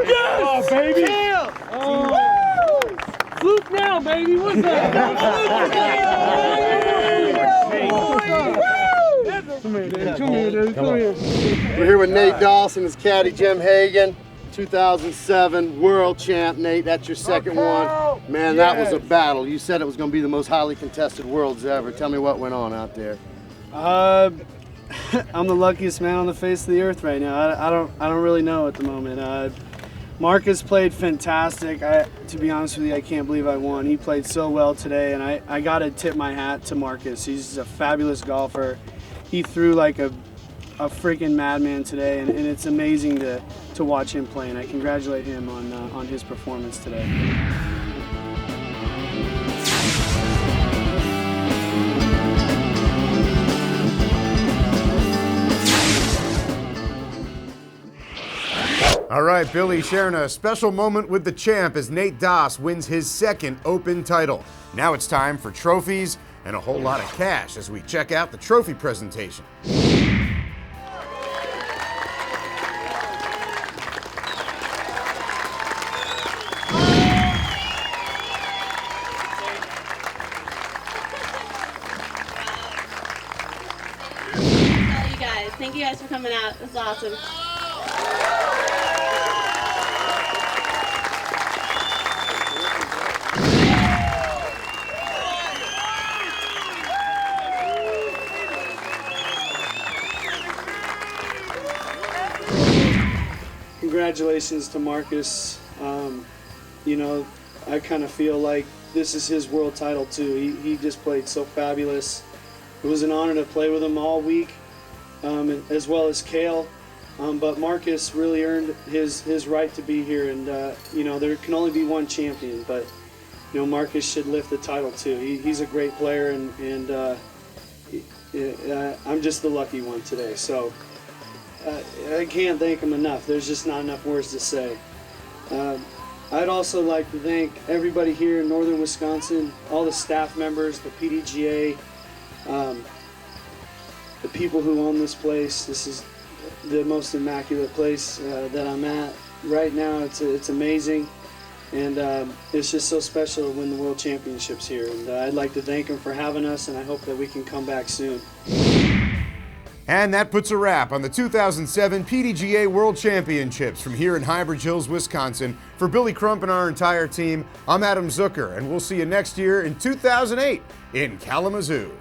Speaker 18: Yes! Oh, baby! Cale! Oh. Fluke now, baby! What's that?
Speaker 14: Come here, dude. Come here, dude. Come here. We're here with Nate Doss and his caddy, Jim Hagan. 2007 world champ, Nate. That's your second one. Man, that was a battle. You said it was going to be the most highly contested worlds ever. Tell me what went on out there.
Speaker 21: I'm the luckiest man on the face of the earth right now. I don't really know at the moment. Markus played fantastic. To be honest with you, I can't believe I won. He played so well today, and I got to tip my hat to Markus. He's a fabulous golfer. He threw like a freaking madman today, and it's amazing to watch him play, and I congratulate him on his performance today.
Speaker 4: All right, Billy sharing a special moment with the champ as Nate Doss wins his second Open title. Now it's time for trophies and a whole lot of cash as we check out the trophy presentation.
Speaker 13: Thank you guys for coming out. It's awesome.
Speaker 21: Congratulations to Markus. You know, I kind of feel like this is his world title too. He just played so fabulous. It was an honor to play with him all week. As well as Cale, but Markus really earned his right to be here, and you know, there can only be one champion, but you know, Markus should lift the title too. He's a great player, and I'm just the lucky one today, so I can't thank him enough. There's just not enough words to say. I'd also like to thank everybody here in northern Wisconsin, all the staff members, the PDGA, the people who own this place. This is the most immaculate place that I'm at right now. It's amazing, and it's just so special to win the World Championships here. And I'd like to thank them for having us, and I hope that we can come back soon.
Speaker 4: And that puts a wrap on the 2007 PDGA World Championships from here in Highbridge Hills, Wisconsin. For Billy Crump and our entire team, I'm Adam Zucker, and we'll see you next year in 2008 in Kalamazoo.